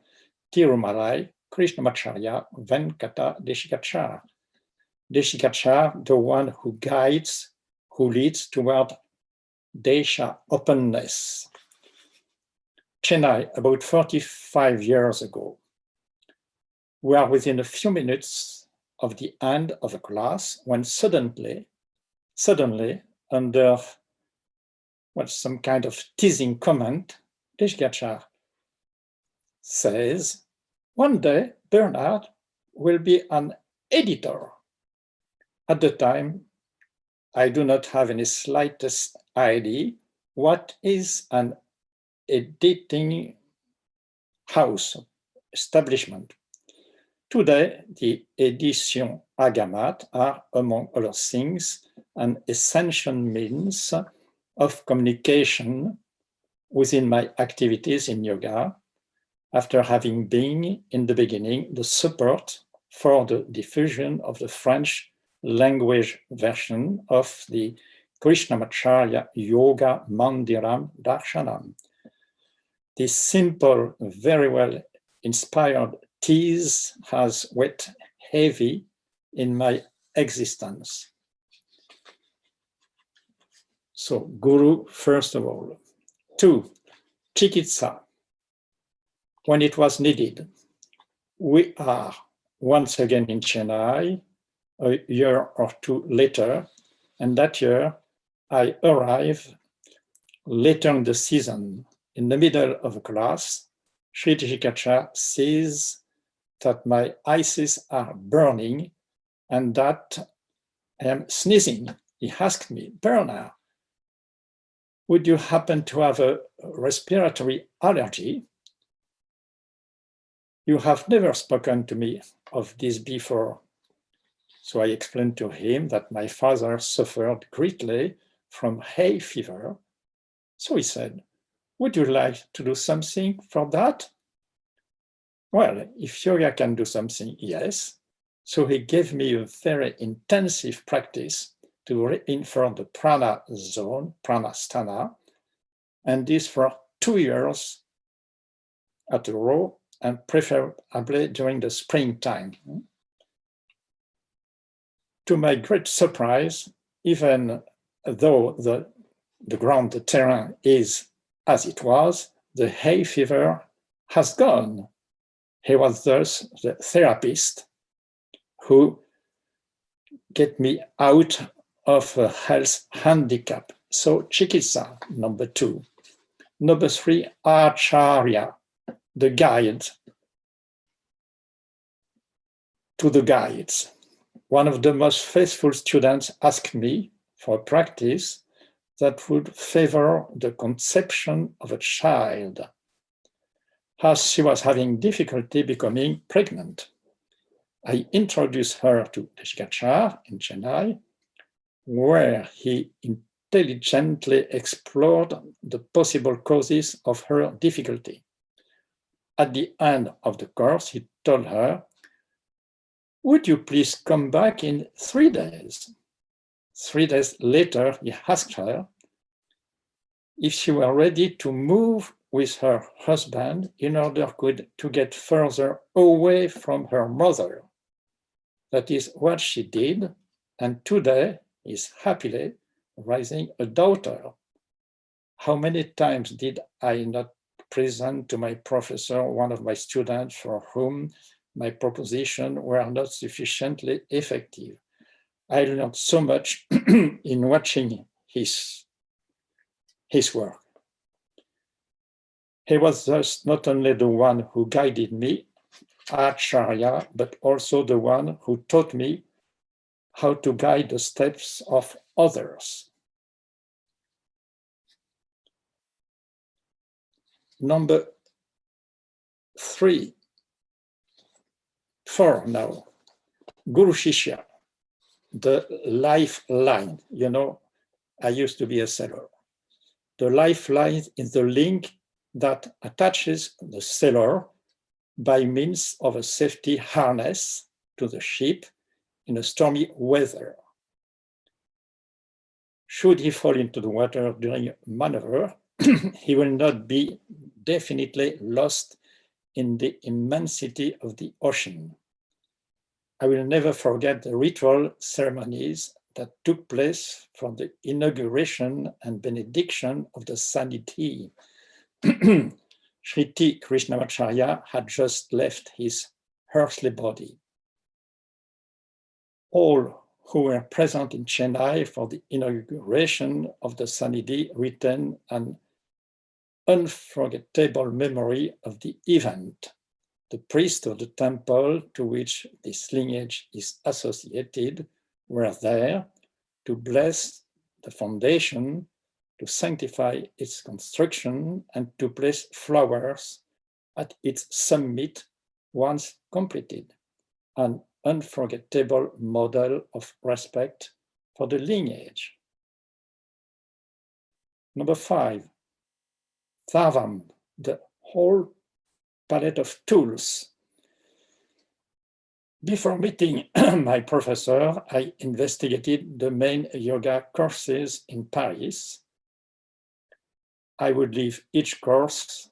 Tirumalai, Krishnamacharya, Venkata, Desikachar. Desikachar, the one who guides, who leads toward Desha openness. Chennai, about 45 years ago. We are within a few minutes of the end of a class when suddenly, under some kind of teasing comment, Desikachar says, one day Bernard will be an editor. At the time, I do not have any slightest idea what is an editing house establishment. Today, the Editions Agamat are, among other things, an essential means of communication within my activities in yoga, after having been, in the beginning, the support for the diffusion of the French language version of the Krishnamacharya Yoga Mandiram Darshanam. This simple, very well inspired tease has weighed heavy in my existence. So, Guru, first of all. 2, Chikitsa, when it was needed. We are once again in Chennai, a year or 2 later, and that year I arrive later in the season. In the middle of a class, Sri Desikachar says that my eyes are burning and that I am sneezing. He asked me, Bernard, would you happen to have a respiratory allergy? You have never spoken to me of this before. So I explained to him that my father suffered greatly from hay fever. So he said, would you like to do something for that? Well, if yoga can do something, yes. So he gave me a very intensive practice to reinforce the prana zone, pranasthana, and this for 2 years at a row, and preferably during the springtime. To my great surprise, even though the ground, the terrain is as it was, the hay fever has gone. He was thus the therapist who get me out of a health handicap. So Chikitsa, number 2. Number 3, Acharya, the guide to the guides. One of the most faithful students asked me for a practice that would favor the conception of a child, as she was having difficulty becoming pregnant. I introduced her to Desikachar in Chennai, where he intelligently explored the possible causes of her difficulty. At the end of the course, he told her, would you please come back in 3 days? 3 days later, he asked her if she were ready to move with her husband in order to get further away from her mother. That is what she did, and today is happily raising a daughter. How many times did I not present to my professor one of my students for whom my propositions were not sufficiently effective? I learned so much in watching his work. He was thus not only the one who guided me, Acharya, but also the one who taught me how to guide the steps of others. Number 4 now, Guru Shishya. the lifeline. You know, I used to be a sailor. The lifeline is the link that attaches the sailor by means of a safety harness to the ship in a stormy weather. Should he fall into the water during a maneuver, he will not be definitely lost in the immensity of the ocean. I will never forget the ritual ceremonies that took place from the inauguration and benediction of the Sannidhi. Shriti Krishnamacharya had just left his earthly body. All who were present in Chennai for the inauguration of the Sannidhi retain an unforgettable memory of the event. The priests of the temple to which this lineage is associated were there to bless the foundation, to sanctify its construction, and to place flowers at its summit once completed, an unforgettable model of respect for the lineage. Number 5, Thavam, the whole palette of tools. Before meeting my professor, I investigated the main yoga courses in Paris. I would leave each course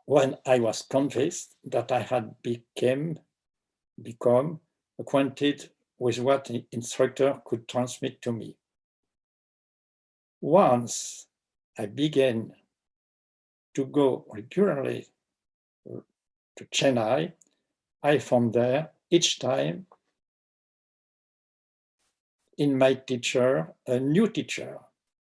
when I was convinced that I had become acquainted with what the instructor could transmit to me. Once I began to go regularly to Chennai, I found there each time in my teacher a new teacher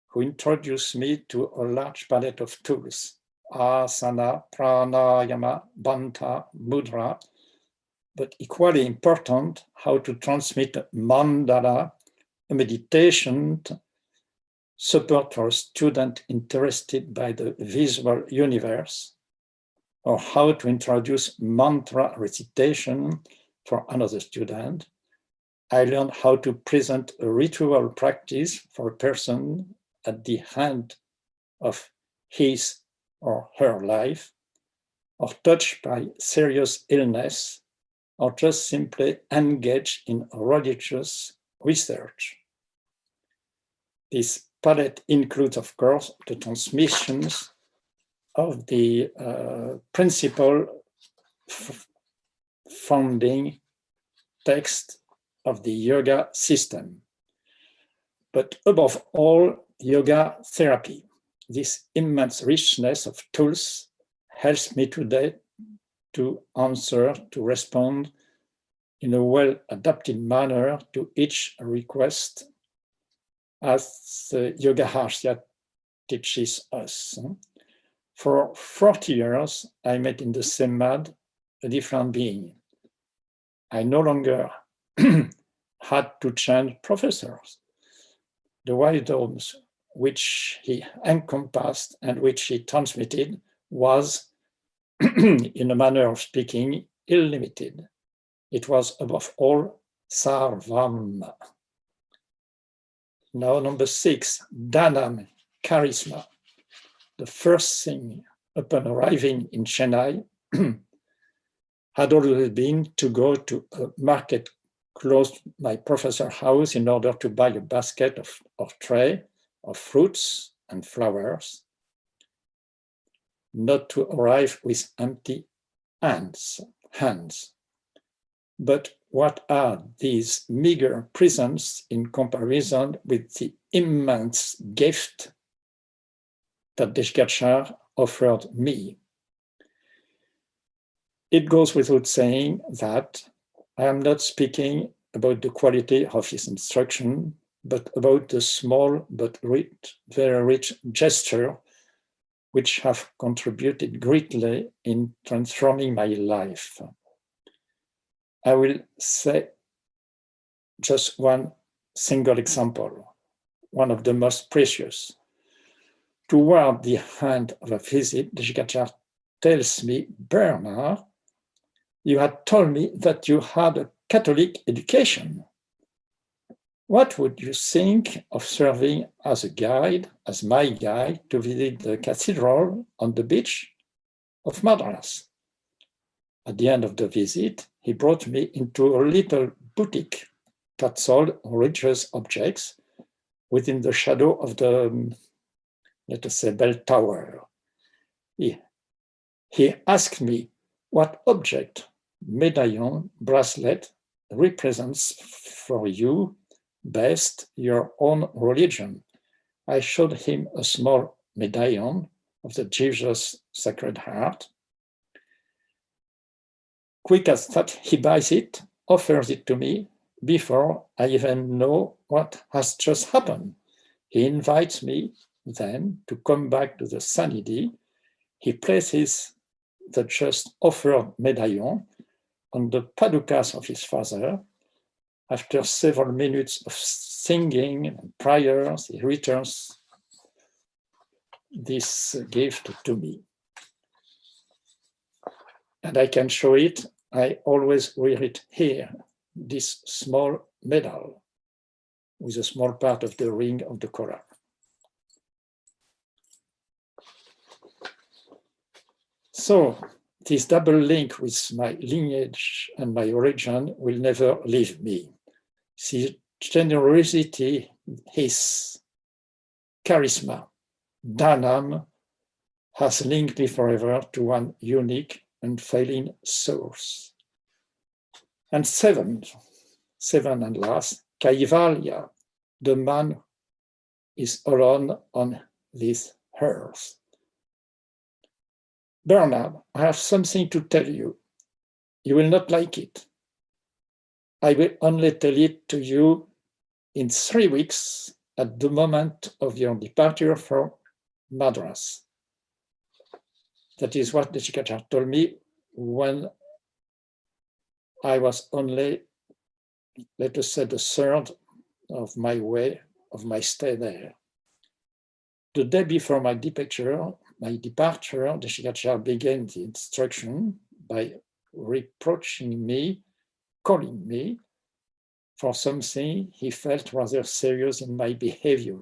who introduced me to a large palette of tools, asana, pranayama, banta, mudra, but equally important, how to transmit mandala, a meditation support for a student interested by the visual universe, or how to introduce mantra recitation for another student. I learned how to present a ritual practice for a person at the end of his or her life, or touched by serious illness, or just simply engaged in religious research. This palette includes, of course, the transmissions of the principal founding text of the yoga system. But above all, yoga therapy. This immense richness of tools helps me today to answer, to respond in a well-adapted manner to each request, as the Yoga Harsya teaches us. For 40 years, I met in the same mat a different being. I no longer had to change professors. The wisdom which he encompassed and which he transmitted was, in a manner of speaking, illimited. It was above all sarvam. Now, number 6, Dhanam Charisma. The first thing upon arriving in Chennai had always been to go to a market close to my professor's house in order to buy a basket of tray of fruits and flowers, not to arrive with empty hands. But what are these meager presents in comparison with the immense gift that Desikachar offered me? It goes without saying that I am not speaking about the quality of his instruction, but about the small but rich, very rich gesture which have contributed greatly in transforming my life. I will say just one single example, one of the most precious. Toward the end of a visit, Desikachar tells me, Bernard, you had told me that you had a Catholic education. What would you think of serving as a guide, as my guide, to visit the cathedral on the beach of Madras? At the end of the visit, he brought me into a little boutique that sold religious objects within the shadow of the, let us say, bell tower. He asked me what object, medallion, bracelet, represents for you best your own religion. I showed him a small medallion of the Jesus Sacred Heart. Quick as that, he buys it, offers it to me before I even know what has just happened. He invites me then to come back to the Sanidi. He places the just offered medallion on the padukas of his father. After several minutes of singing and prayers, he returns this gift to me. And I can show it. I always wear it here, this small medal with a small part of the ring of the collar. So this double link with my lineage and my origin will never leave me. His generosity, his charisma, Dhanam, has linked me forever to one unique and failing source. And seven and last, Kaivalya, the man is alone on this earth. Bernard, I have something to tell you. You will not like it. I will only tell it to you in 3 weeks at the moment of your departure from Madras. That is what Desikachar told me when I was only, let us say, the third of my way, of my stay there. The day before my departure, Desikachar began the instruction by reproaching me, calling me for something he felt rather serious in my behavior.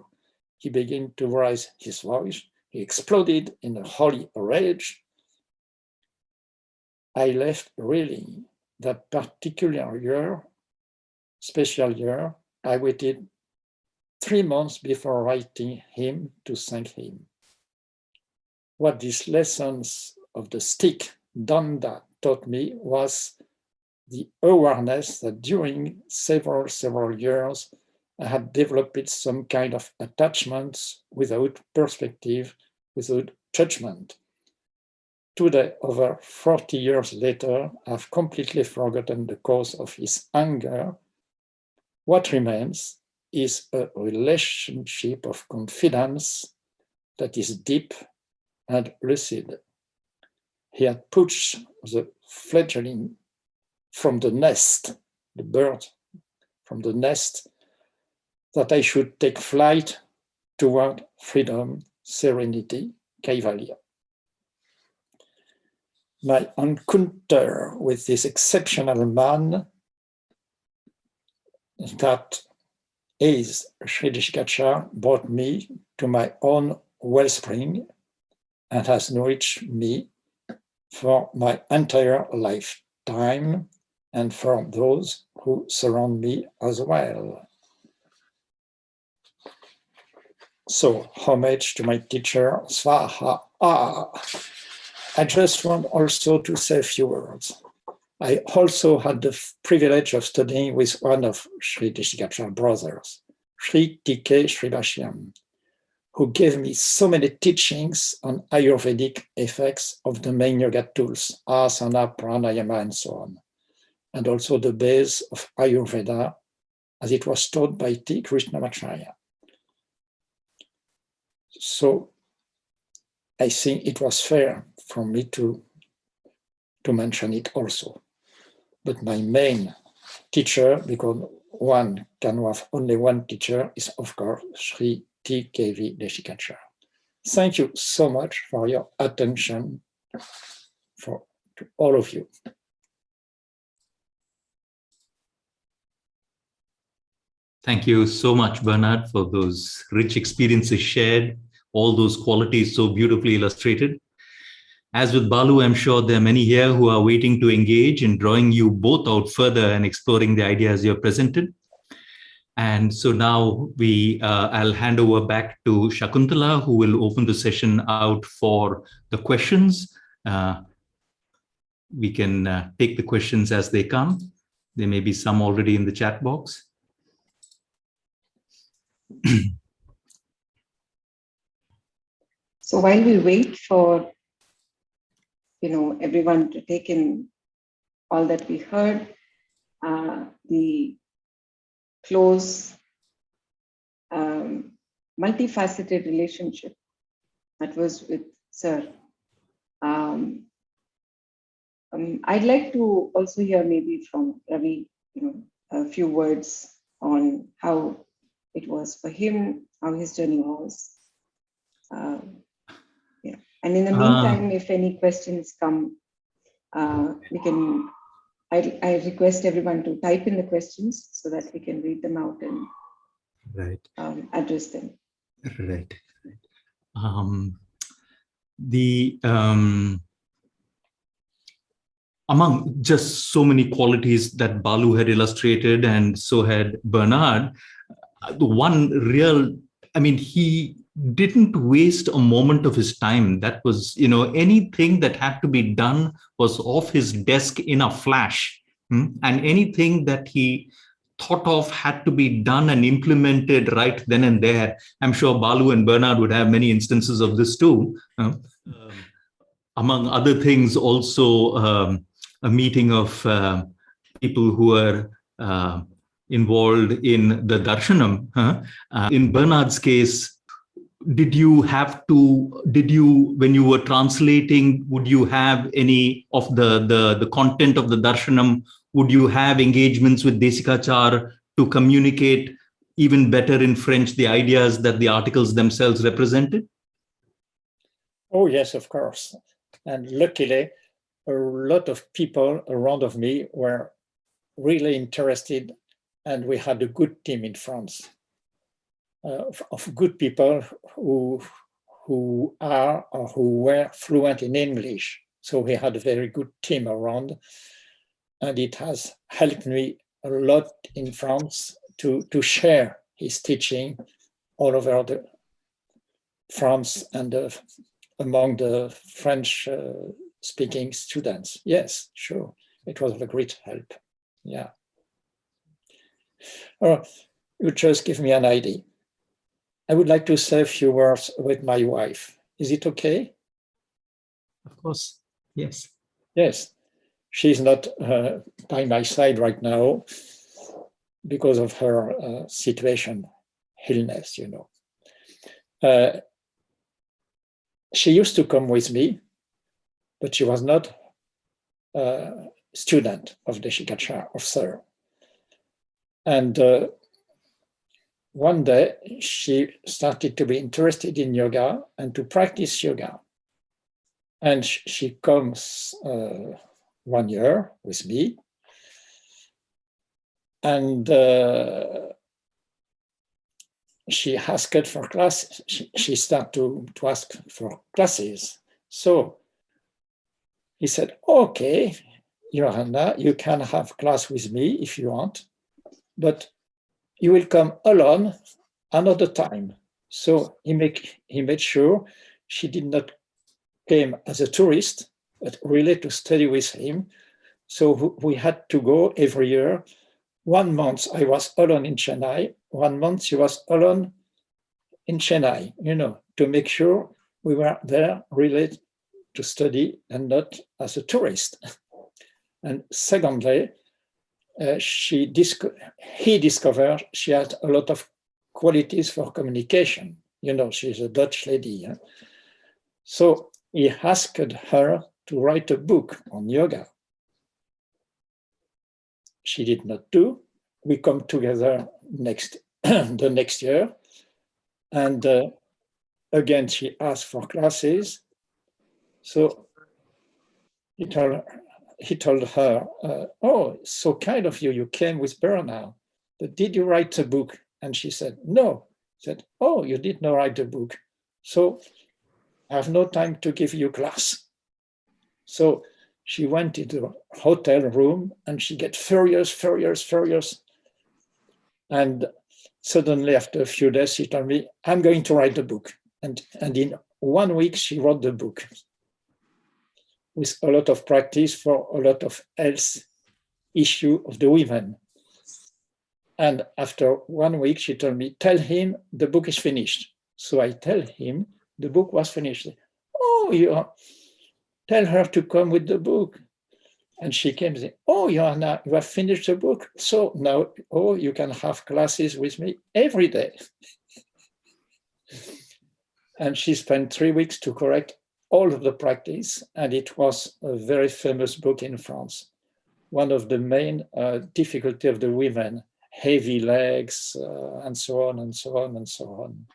He began to raise his voice. He exploded in a holy rage. I left reeling. That particular year, special year, I waited 3 months before writing him to thank him. What these lessons of the stick, Danda, taught me was the awareness that during several years, I had developed some kind of attachments without perspective, without judgment. Today, over 40 years later, I've completely forgotten the cause of his anger. What remains is a relationship of confidence that is deep and lucid. He had pushed the fledgling from the nest, the bird from the nest, that I should take flight toward freedom, serenity, Kaivalya. My encounter with this exceptional man that is Sri Desikachar brought me to my own wellspring and has nourished me for my entire lifetime and for those who surround me as well. So, homage to my teacher, Svaha. I just want also to say a few words. I also had the privilege of studying with one of Sri Desikachar brothers, Sri T.K. Sribashyam, who gave me so many teachings on Ayurvedic effects of the main yoga tools, asana, pranayama, and so on, and also the base of Ayurveda as it was taught by T. Krishnamacharya. So I think it was fair for me to mention it also. But my main teacher, because one can have only one teacher, is of course Sri T.K.V. Desikachar. Thank you so much for your attention to all of you. Thank you so much, Bernard, for those rich experiences shared, all those qualities so beautifully illustrated. As with Balu, I'm sure there are many here who are waiting to engage in drawing you both out further and exploring the ideas you have presented. And so now I'll hand over back to Shakuntala, who will open the session out for the questions. We can take the questions as they come. There may be some already in the chat box. So while we wait for everyone to take in all that we heard, the close, multifaceted relationship that was with Sir. I'd like to also hear maybe from Ravi, a few words on how it was for him, how his journey was. And in the meantime, if any questions come, we can. I request everyone to type in the questions so that we can read them out and address them. Right. Among just so many qualities that Balu had illustrated and so had Bernard, the one real, he didn't waste a moment of his time. That was, anything that had to be done was off his desk in a flash. And anything that he thought of had to be done and implemented right then and there. I'm sure Balu and Bernard would have many instances of this too. Among other things, also a meeting of people who are involved in the darshanam. In Bernard's case, when you were translating, would you have any of the content of the darshanam? Would you have engagements with Desikachar to communicate even better in French the ideas that the articles themselves represented? Oh, yes, of course. And luckily, a lot of people around of me were really interested, and we had a good team in France of good people who are or who were fluent in English. So we had a very good team around, and it has helped me a lot in France to share his teaching all over France and among the French speaking students. Yes, sure. It was a great help. Yeah. You just give me an idea. I would like to say a few words with my wife. Is it okay? Of course. Yes. Yes. She's not by my side right now because of her situation, illness, She used to come with me, but she was not a student of Desikachar, of Sir. And one day she started to be interested in yoga and to practice yoga. And she comes 1 year with me. And she asked for classes. She started to ask for classes. So he said, okay, Johanna, you can have class with me if you want, but you will come alone another time. So he made sure she did not came as a tourist, but really to study with him. So we had to go every year. 1 month I was alone in Chennai. 1 month she was alone in Chennai, to make sure we were there really to study and not as a tourist. And secondly, he discovered she had a lot of qualities for communication. She's a Dutch lady. So he asked her to write a book on yoga. She did not do. We come together the next year. And again, she asked for classes. So he told her, oh, so kind of you came with Bernard, did you write a book? And she said, no. I said, oh, you did not write a book. So I have no time to give you class. So she went into a hotel room and she get furious. And suddenly after a few days, she told me, I'm going to write a book. And in 1 week, she wrote the book with a lot of practice for a lot of health issue of the women. And after 1 week, she told me, tell him the book is finished. So I tell him the book was finished. Oh, you tell her to come with the book. And she came and said, oh, Johanna, you have finished the book. So now, oh, you can have classes with me every day. And she spent 3 weeks to correct all of the practice. And it was a very famous book in France. One of the main difficulty of the women, heavy legs, and so on and so on and so on.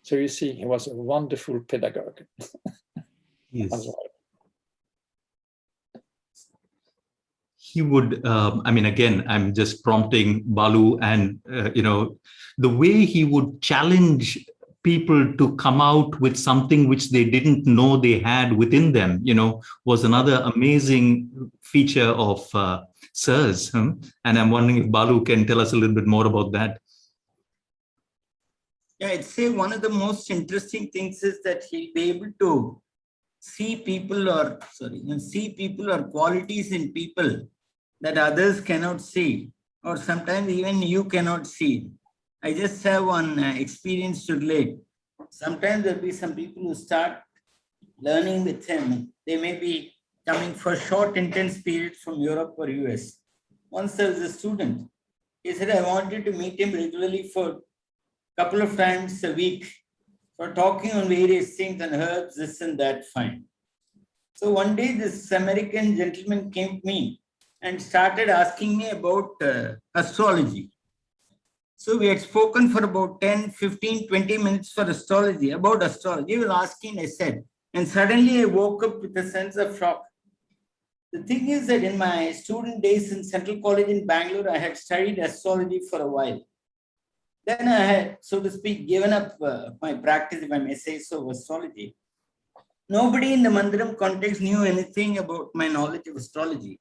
So you see, he was a wonderful pedagogue. Yes. As well. He would, I mean, again, I'm just prompting Balu, and, the way he would challenge people to come out with something which they didn't know they had within them, was another amazing feature of Sir's. And I'm wondering if Balu can tell us a little bit more about that. Yeah, I'd say one of the most interesting things is that he'll be able to see people or qualities in people that others cannot see, or sometimes even you cannot see. I just have one experience to relate. Sometimes there'll be some people who start learning with him. They may be coming for short, intense periods from Europe or US. Once there was a student, he said, I wanted to meet him regularly for a couple of times a week for talking on various things and herbs, this and that, fine. So one day this American gentleman came to me and started asking me about astrology. So we had spoken for about 10, 15, 20 minutes for astrology, about astrology. He was asking, I said, and suddenly I woke up with a sense of shock. The thing is that in my student days in Central College in Bangalore, I had studied astrology for a while. Then I had, so to speak, given up my practice, if I may say so, of astrology. Nobody in the Mandiram context knew anything about my knowledge of astrology.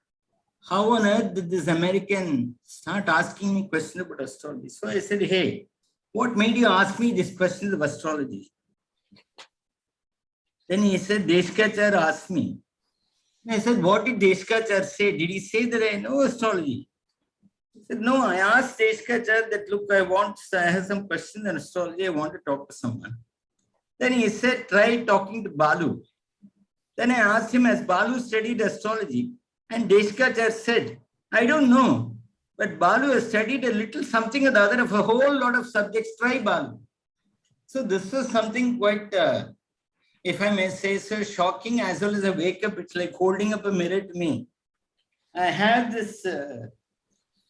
How on earth did this American start asking me questions about astrology? So I said, hey, what made you ask me these questions of astrology? Then he said, Desikachar asked me. And I said, what did Desikachar say? Did he say that I know astrology? He said, no, I asked Desikachar that, look, I have some questions on astrology. I want to talk to someone. Then he said, try talking to Balu. Then I asked him, has Balu studied astrology? And Desikachar said, I don't know, but Balu has studied a little something or the other of a whole lot of subjects. Try Balu. So this was something quite, if I may say so, shocking as well as a wake up. It's like holding up a mirror to me. I have this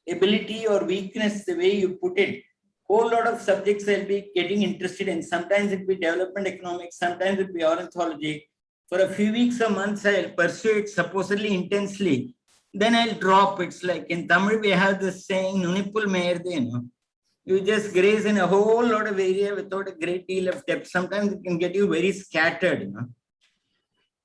ability or weakness, the way you put it. Whole lot of subjects I'll be getting interested in. Sometimes it'll be development economics, sometimes it'll be ornithology. For a few weeks or months, I'll pursue it supposedly intensely. Then I'll drop. It's like in Tamil, we have this saying, Nunipul Mayerde, You just graze in a whole lot of area without a great deal of depth. Sometimes it can get you very scattered,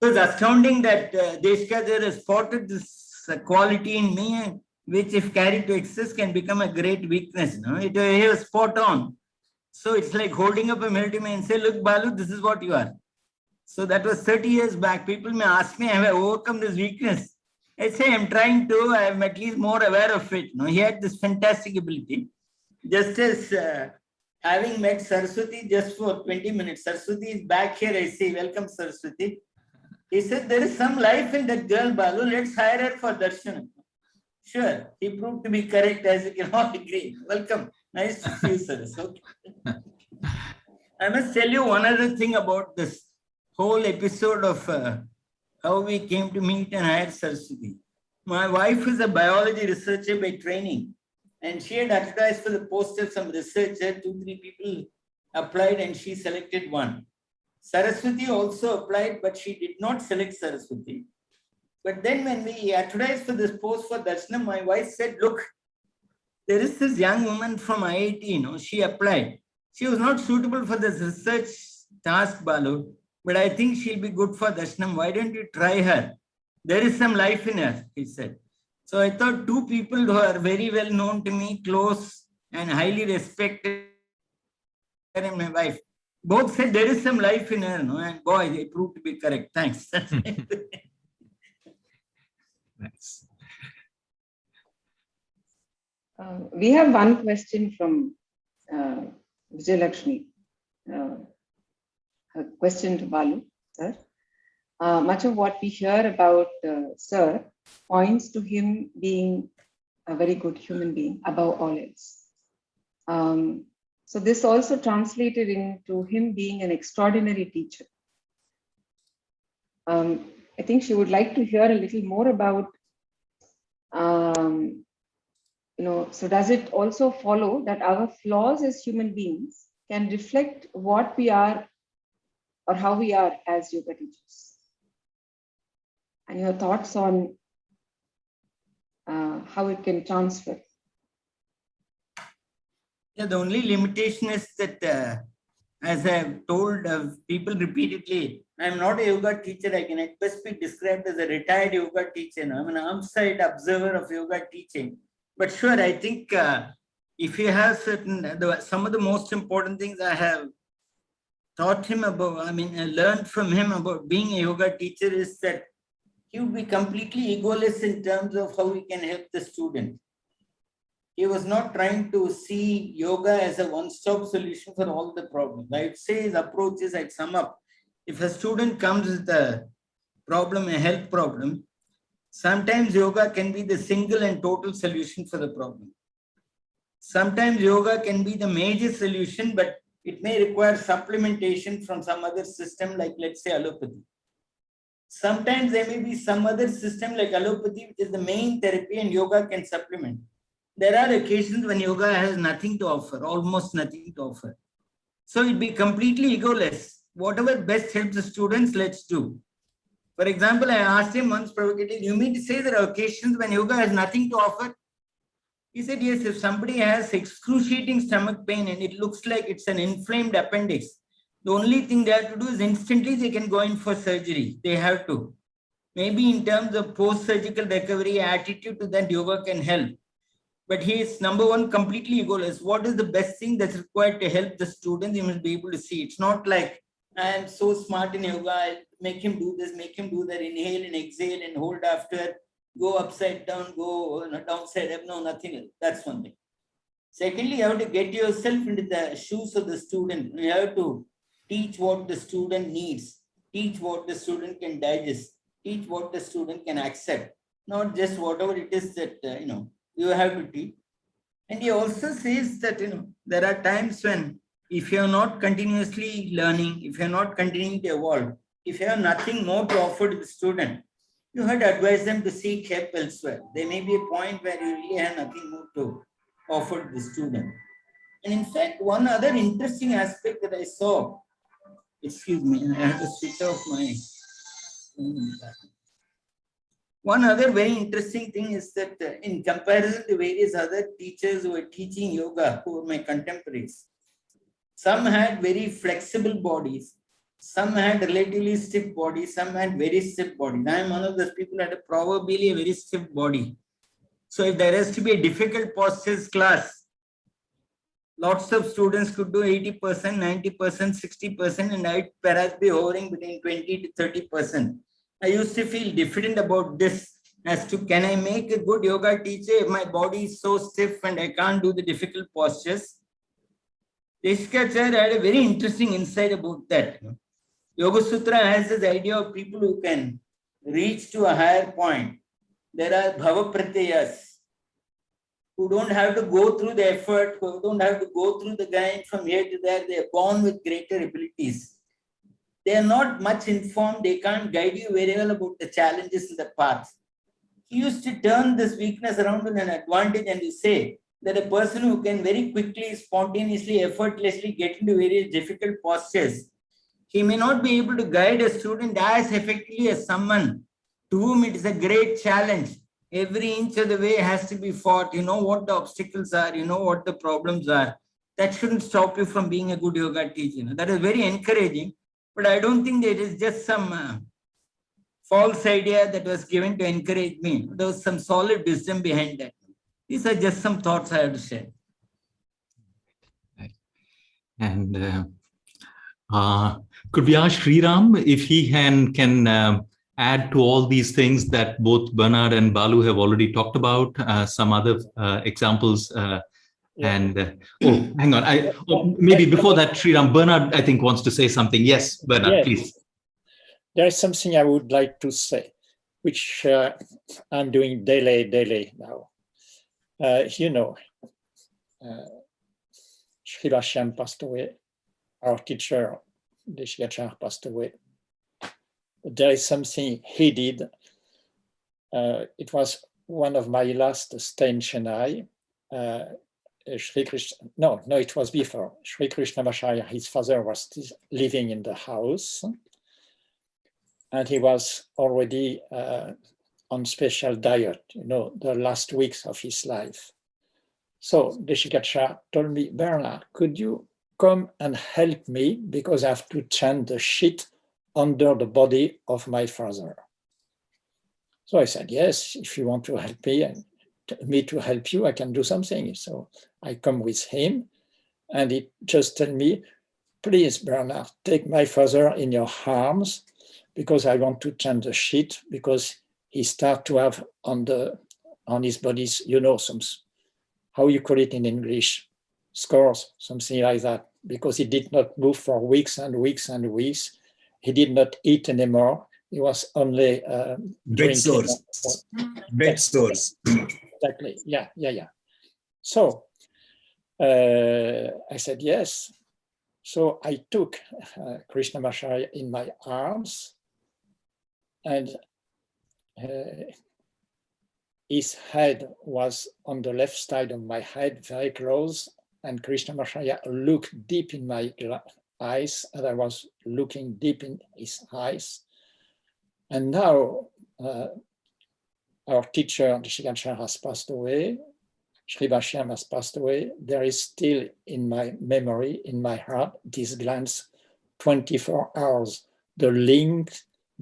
So it's astounding that Desikachar has spotted this quality in me, which if carried to excess can become a great weakness. It was spot on. So it's like holding up a mirror to me and say, look, Balu, this is what you are. So that was 30 years back. People may ask me, have I overcome this weakness? I say, I'm trying to, I'm at least more aware of it. He had this fantastic ability. Just as having met Saraswati just for 20 minutes, Saraswati is back here, I say, welcome Saraswati. He said, there is some life in that girl, Balu, let's hire her for darshan. Sure, he proved to be correct, as you can all agree. Welcome. Nice to see you, Saraswati. I must tell you one other thing about this whole episode of how we came to meet and hire Saraswati. My wife is a biology researcher by training, and she had advertised for the post of some researcher. 2-3 people applied, and she selected one. Saraswati also applied, but she did not select Saraswati. But then when we advertised for this post for Darshanam, my wife said, look, there is this young woman from IIT, she applied. She was not suitable for this research task, Balu, but I think she'll be good for Darshanam. Why don't you try her? There is some life in her, he said. So I thought two people who are very well known to me, close and highly respected, and my wife, both said there is some life in her, and boy, they proved to be correct. Thanks. Nice. We have one question from Vijayalakshmi. A question to Balu, sir. Much of what we hear about Sir points to him being a very good human being above all else. So this also translated into him being an extraordinary teacher. I think she would like to hear a little more about, so does it also follow that our flaws as human beings can reflect what we are or how we are as yoga teachers? And your thoughts on how it can transfer. Yeah, the only limitation is that, as I've told people repeatedly, I'm not a yoga teacher. I can at best be described as a retired yoga teacher. I'm an armside observer of yoga teaching. But sure, I think if you have some of the most important things I have taught him about, I learned from him about being a yoga teacher is that he would be completely egoless in terms of how he can help the student. He was not trying to see yoga as a one-stop solution for all the problems. I'd say his approach is, I'd sum up, if a student comes with a problem, a health problem, sometimes yoga can be the single and total solution for the problem. Sometimes yoga can be the major solution, but it may require supplementation from some other system, like let's say allopathy. Sometimes there may be some other system like allopathy, which is the main therapy, and yoga can supplement. There are occasions when yoga has nothing to offer, almost nothing to offer. So it'd be completely egoless. Whatever best helps the students, let's do. For example, I asked him once provocatively, you mean to say there are occasions when yoga has nothing to offer? He said, yes, if somebody has excruciating stomach pain and it looks like it's an inflamed appendix, the only thing they have to do is instantly they can go in for surgery. They have to. Maybe in terms of post-surgical recovery, attitude to that, yoga can help. But he is, number one, completely egoless. What is the best thing that's required to help the student? You must be able to see. It's not like, I am so smart in yoga, I'll make him do this, make him do that, inhale and exhale and hold after, go upside down, go downside up. No, nothing else. That's one thing. Secondly, you have to get yourself into the shoes of the student. You have to teach what the student needs, teach what the student can digest, teach what the student can accept, not just whatever it is that, you have to teach. And he also says that, there are times when if you're not continuously learning, if you're not continuing to evolve, if you have nothing more to offer to the student, you have to advise them to seek help elsewhere. There may be a point where you really have nothing more to offer to the student. And in fact, one other interesting aspect that I saw, excuse me, I have to switch off my... One other very interesting thing is that in comparison to various other teachers who were teaching yoga, who were my contemporaries, some had very flexible bodies, some had relatively stiff bodies, some had very stiff bodies. I am one of those people who had probably a very stiff body. So if there has to be a difficult postures class, lots of students could do 80%, 90%, 60%, and I'd perhaps be hovering between 20 to 30%. I used to feel diffident about this as to, can I make a good yoga teacher if my body is so stiff and I can't do the difficult postures? Desikachar had a very interesting insight about that. Yoga Sutra has this idea of people who can reach to a higher point. There are bhava pratyayas, who don't have to go through the effort, who don't have to go through the grind from here to there. They are born with greater abilities. They are not much informed. They can't guide you very well about the challenges in the path. He used to turn this weakness around to an advantage and to say that a person who can very quickly, spontaneously, effortlessly get into various difficult postures, he may not be able to guide a student as effectively as someone to whom it is a great challenge Every inch of the way has to be fought. You know what the obstacles are, you know what the problems are. That shouldn't stop you from being a good yoga teacher. That is very encouraging. But I don't think that it is just some false idea that was given to encourage me. There was some solid wisdom behind that. These are just some thoughts I have to share. And could we ask Sriram if he can add to all these things that both Bernard and Balu have already talked about, some other examples? And oh, hang on. Maybe before that, Sriram, Bernard, I think, wants to say something. Yes, Bernard, please. There is something I would like to say, which I'm doing daily now. You know, Sri Bhashyam passed away. Our teacher, Desikachar, passed away. There is something he did. It was one of my last stay in Chennai. Sri Krishna, no, it was before. Sri Krishna Vacharya, his father, was still living in the house. And he was already on special diet, you know, the last weeks of his life. So Desikachar told me, Bernard, could you come and help me because I have to change the sheet under the body of my father. So I said, yes, if you want to help me and me to help you, I can do something. So I come with him and he just told me, please, Bernard, take my father in your arms because I want to change the sheet because he start to have on his body, you know, some, how you call it in English, scars, something like that, because he did not move for weeks and weeks and weeks. He did not eat anymore. He was only bed sores. Bed sores. Exactly. Yeah. So I said yes. So I took Krishna Vacharya in my arms, and his head was on the left side of my head, very close, and Krishna Vacharya looked deep in my eyes, and I was looking deep in his eyes. And now our teacher, Desikachar, has passed away. Sri Bhashyam has passed away. There is still in my memory, in my heart, this glance 24 hours, the link,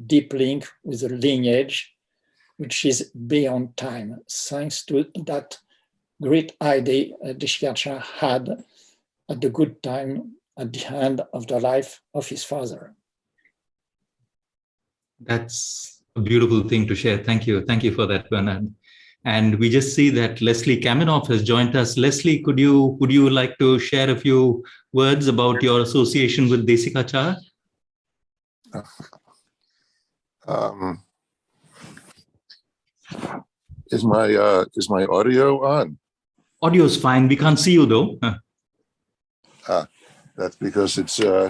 deep link with the lineage, which is beyond time, thanks to that great idea Desikachar had at the good time at the end of the life of his father. That's a beautiful thing to share. Thank you. Thank you for that, Bernard. And we just see that Leslie Kaminoff has joined us. Leslie, would you like to share a few words about your association with Desikachar? Is my audio on? Audio is fine. We can't see you though. That's because it's a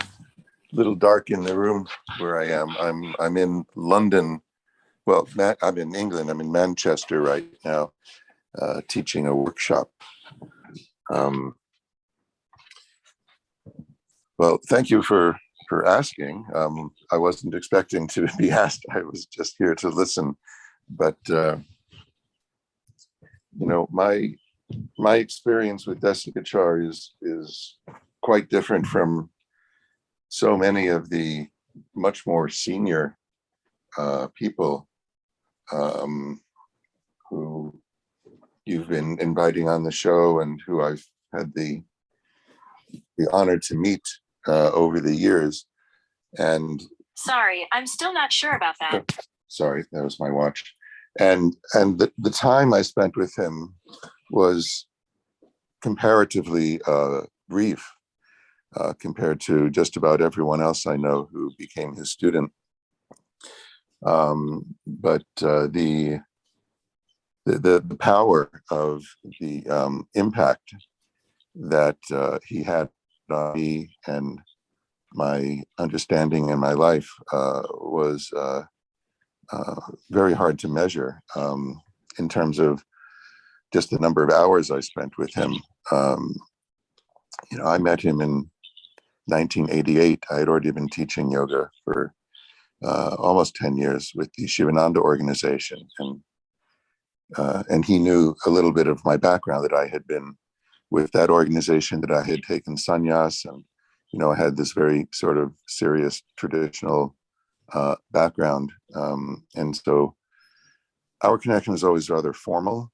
little dark in the room where I am. I'm in London. Well, I'm in England. I'm in Manchester right now, teaching a workshop. Well, thank you for asking. I wasn't expecting to be asked. I was just here to listen. But you know, my experience with Desikachar is quite different from so many of the much more senior people who you've been inviting on the show and who I've had the honor to meet over the years. And sorry, I'm still not sure about that. Sorry, that was my watch. And the time I spent with him was comparatively brief compared to just about everyone else I know who became his student. But the power of the impact that he had on me and my understanding in my life was very hard to measure in terms of just the number of hours I spent with him. You know, I met him in 1988. I had already been teaching yoga for almost 10 years with the Shivananda organization. And And he knew a little bit of my background, that I had been with that organization, that I had taken sannyas, and I had this very sort of serious traditional background, and so our connection was always rather formal.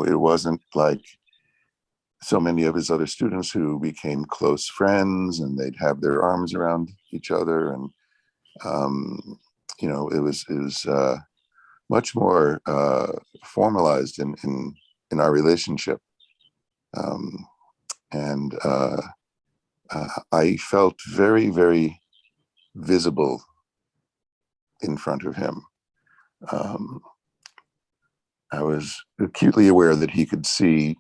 It wasn't like so many of his other students who became close friends and they'd have their arms around each other, and it was much more formalized in our relationship, and I felt very, very visible in front of him. I was acutely aware that he could see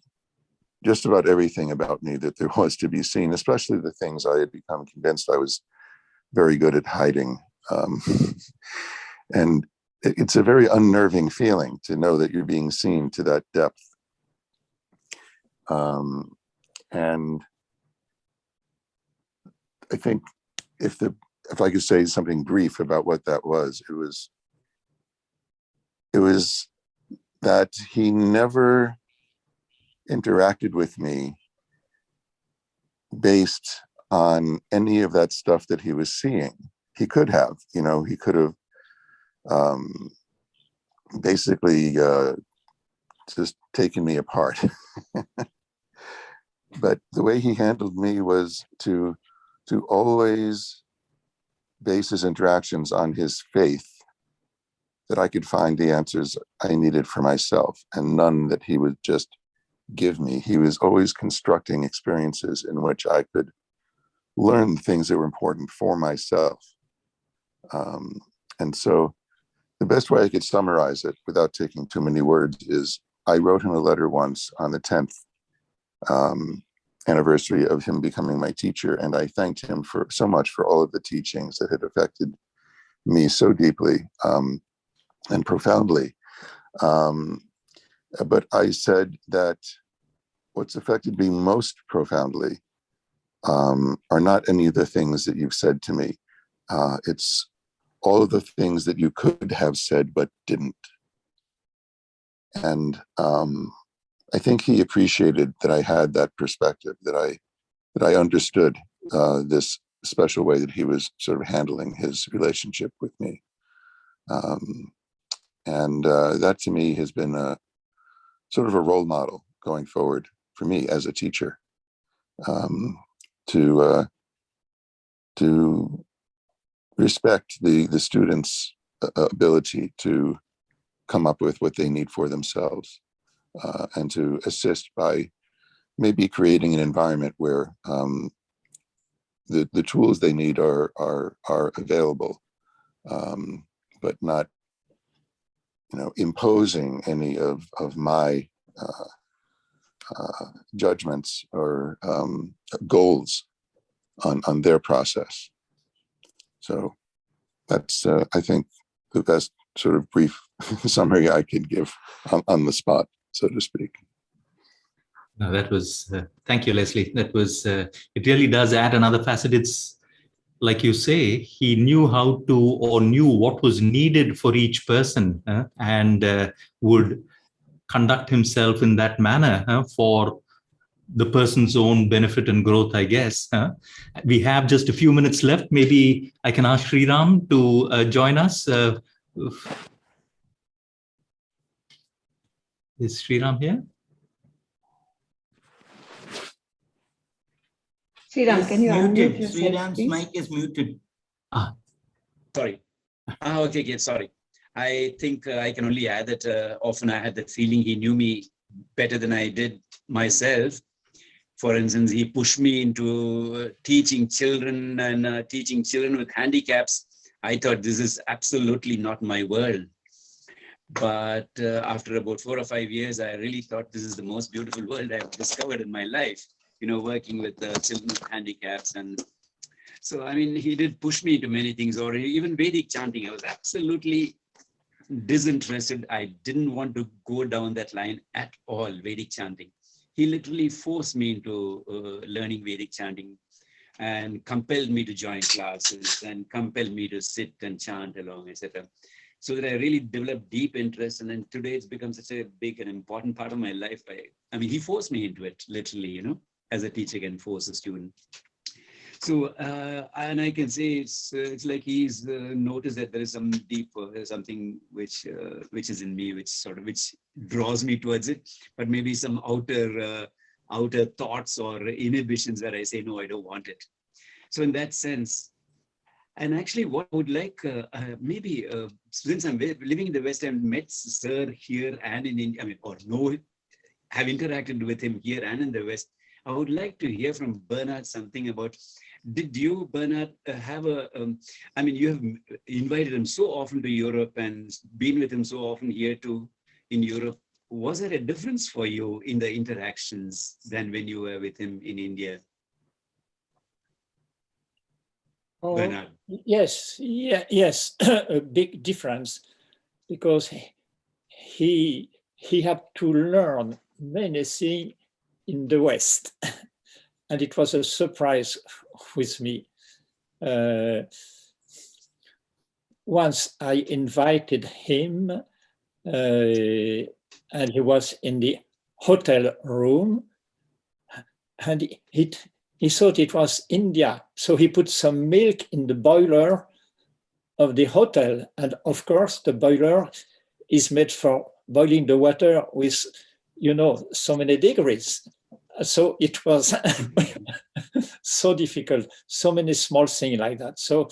just about everything about me that there was to be seen, especially the things I had become convinced I was very good at hiding. And it's a very unnerving feeling to know that you're being seen to that depth. And I think if I could say something brief about what that was, it was that he never interacted with me based on any of that stuff that he was seeing. He could have, he could have basically just taken me apart. But the way he handled me was to always base his interactions on his faith that I could find the answers I needed for myself, and none that he would just give me. He was always constructing experiences in which I could learn the things that were important for myself. And so the best way I could summarize it without taking too many words is I wrote him a letter once on the 10th anniversary of him becoming my teacher, and I thanked him so much for all of the teachings that had affected me so deeply and profoundly. But I said that what's affected me most profoundly are not any of the things that you've said to me. It's all of the things that you could have said but didn't. And I think he appreciated that I had that perspective, that I understood this special way that he was sort of handling his relationship with me. And that to me has been a sort of a role model going forward for me as a teacher, to respect the students' ability to come up with what they need for themselves, and to assist by maybe creating an environment where the tools they need are available, but not imposing any of my judgments or goals on their process. So that's I think the best sort of brief summary I could give on the spot, so to speak. No, that was, thank you, Leslie. That was, it really does add another facet. It's like you say, he knew how to, or knew what was needed for each person, and would conduct himself in that manner for the person's own benefit and growth, I guess. We have just a few minutes left. Maybe I can ask Sriram to join us. Is Sriram here? Sriram, can you unmute yourself, Sriram's please? mic is muted. Sorry. Okay, yeah, sorry. I think I can only add that often I had that feeling he knew me better than I did myself. For instance, he pushed me into teaching children and teaching children with handicaps. I thought this is absolutely not my world. But after about 4 or 5 years, I really thought this is the most beautiful world I've discovered in my life, working with children with handicaps. And so, I mean, he did push me into many things, or even Vedic chanting. I was absolutely disinterested. I didn't want to go down that line at all, Vedic chanting. He literally forced me into learning Vedic chanting and compelled me to join classes and compelled me to sit and chant along, etc. so that I really developed deep interest. And then today it's become such a big and important part of my life. I mean, he forced me into it, literally, you know, as a teacher can force a student. So, and I can say it's like he's noticed that there is some deep, something which is in me, which draws me towards it, but maybe some outer thoughts or inhibitions where I say, no, I don't want it. So in that sense, and actually what I would like, maybe since I'm living in the West, I've met Sir here and in India, I mean, or no, have interacted with him here and in the West. I would like to hear from Bernard something about, did you, Bernard, have I mean, you have invited him so often to Europe and been with him so often here too in Europe. Was there a difference for you in the interactions than when you were with him in India? Bernard. Yes, yes, a big difference, because he had to learn many things in the West, and it was a surprise with me. Once I invited him, and he was in the hotel room, and he thought it was India. So he put some milk in the boiler of the hotel. And of course, the boiler is made for boiling the water with, you know, so many degrees. So it was so difficult, so many small things like that. So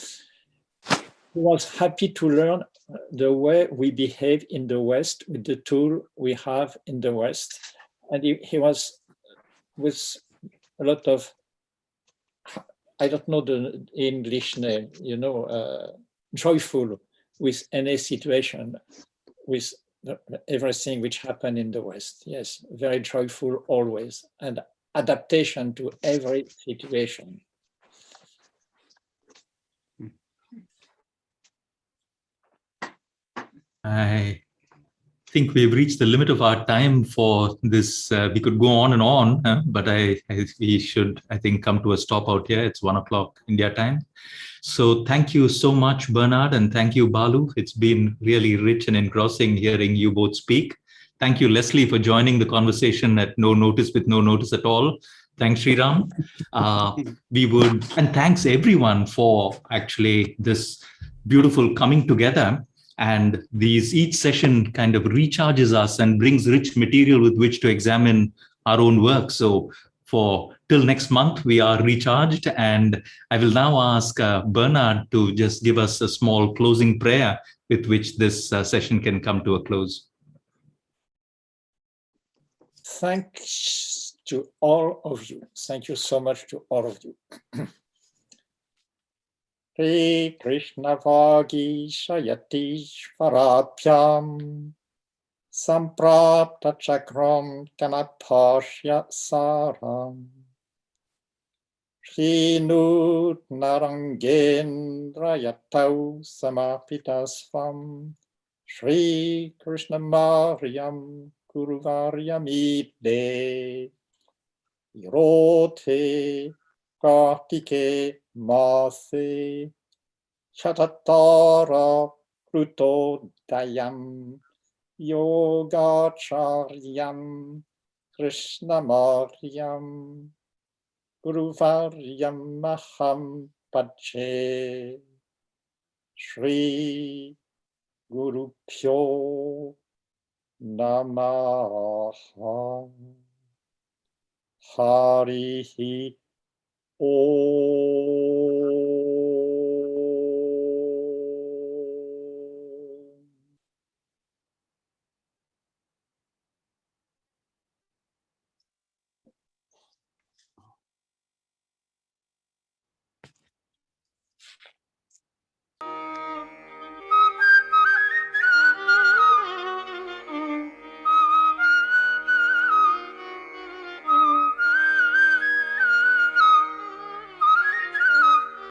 he was happy to learn the way we behave in the West with the tool we have in the West. And he was with a lot of, I don't know the English name, you know, joyful with any situation, with everything which happened in the West. Yes, very joyful always, and adaptation to every situation. I think we've reached the limit of our time for this. We could go on, but we should, I think, come to a stop out here. It's 1 o'clock India time. So thank you so much, Bernard, and thank you, Balu. It's been really rich and engrossing hearing you both speak. Thank you, Leslie, for joining the conversation at no notice with no notice at all. Thanks, Sriram. And thanks everyone for actually this beautiful coming together. And each session kind of recharges us and brings rich material with which to examine our own work. So till next month, we are recharged. And I will now ask Bernard to just give us a small closing prayer with which this session can come to a close. Thanks to all of you. Thank you so much to all of you. Hare Krishna Vagi Shayati Shvarabhyam Samprapta Chakram Kanapashya Saram Shinut Narangendra Yatau Samapitasvam Shri Krishna Mariam Guruvaryamide Irote Kartike Mase Chatatara Kruto Dayam Yogacharyam Krishna Maryam Guruvaryam Maham Pache Shri Guru Pyo Namaha Harihi Om.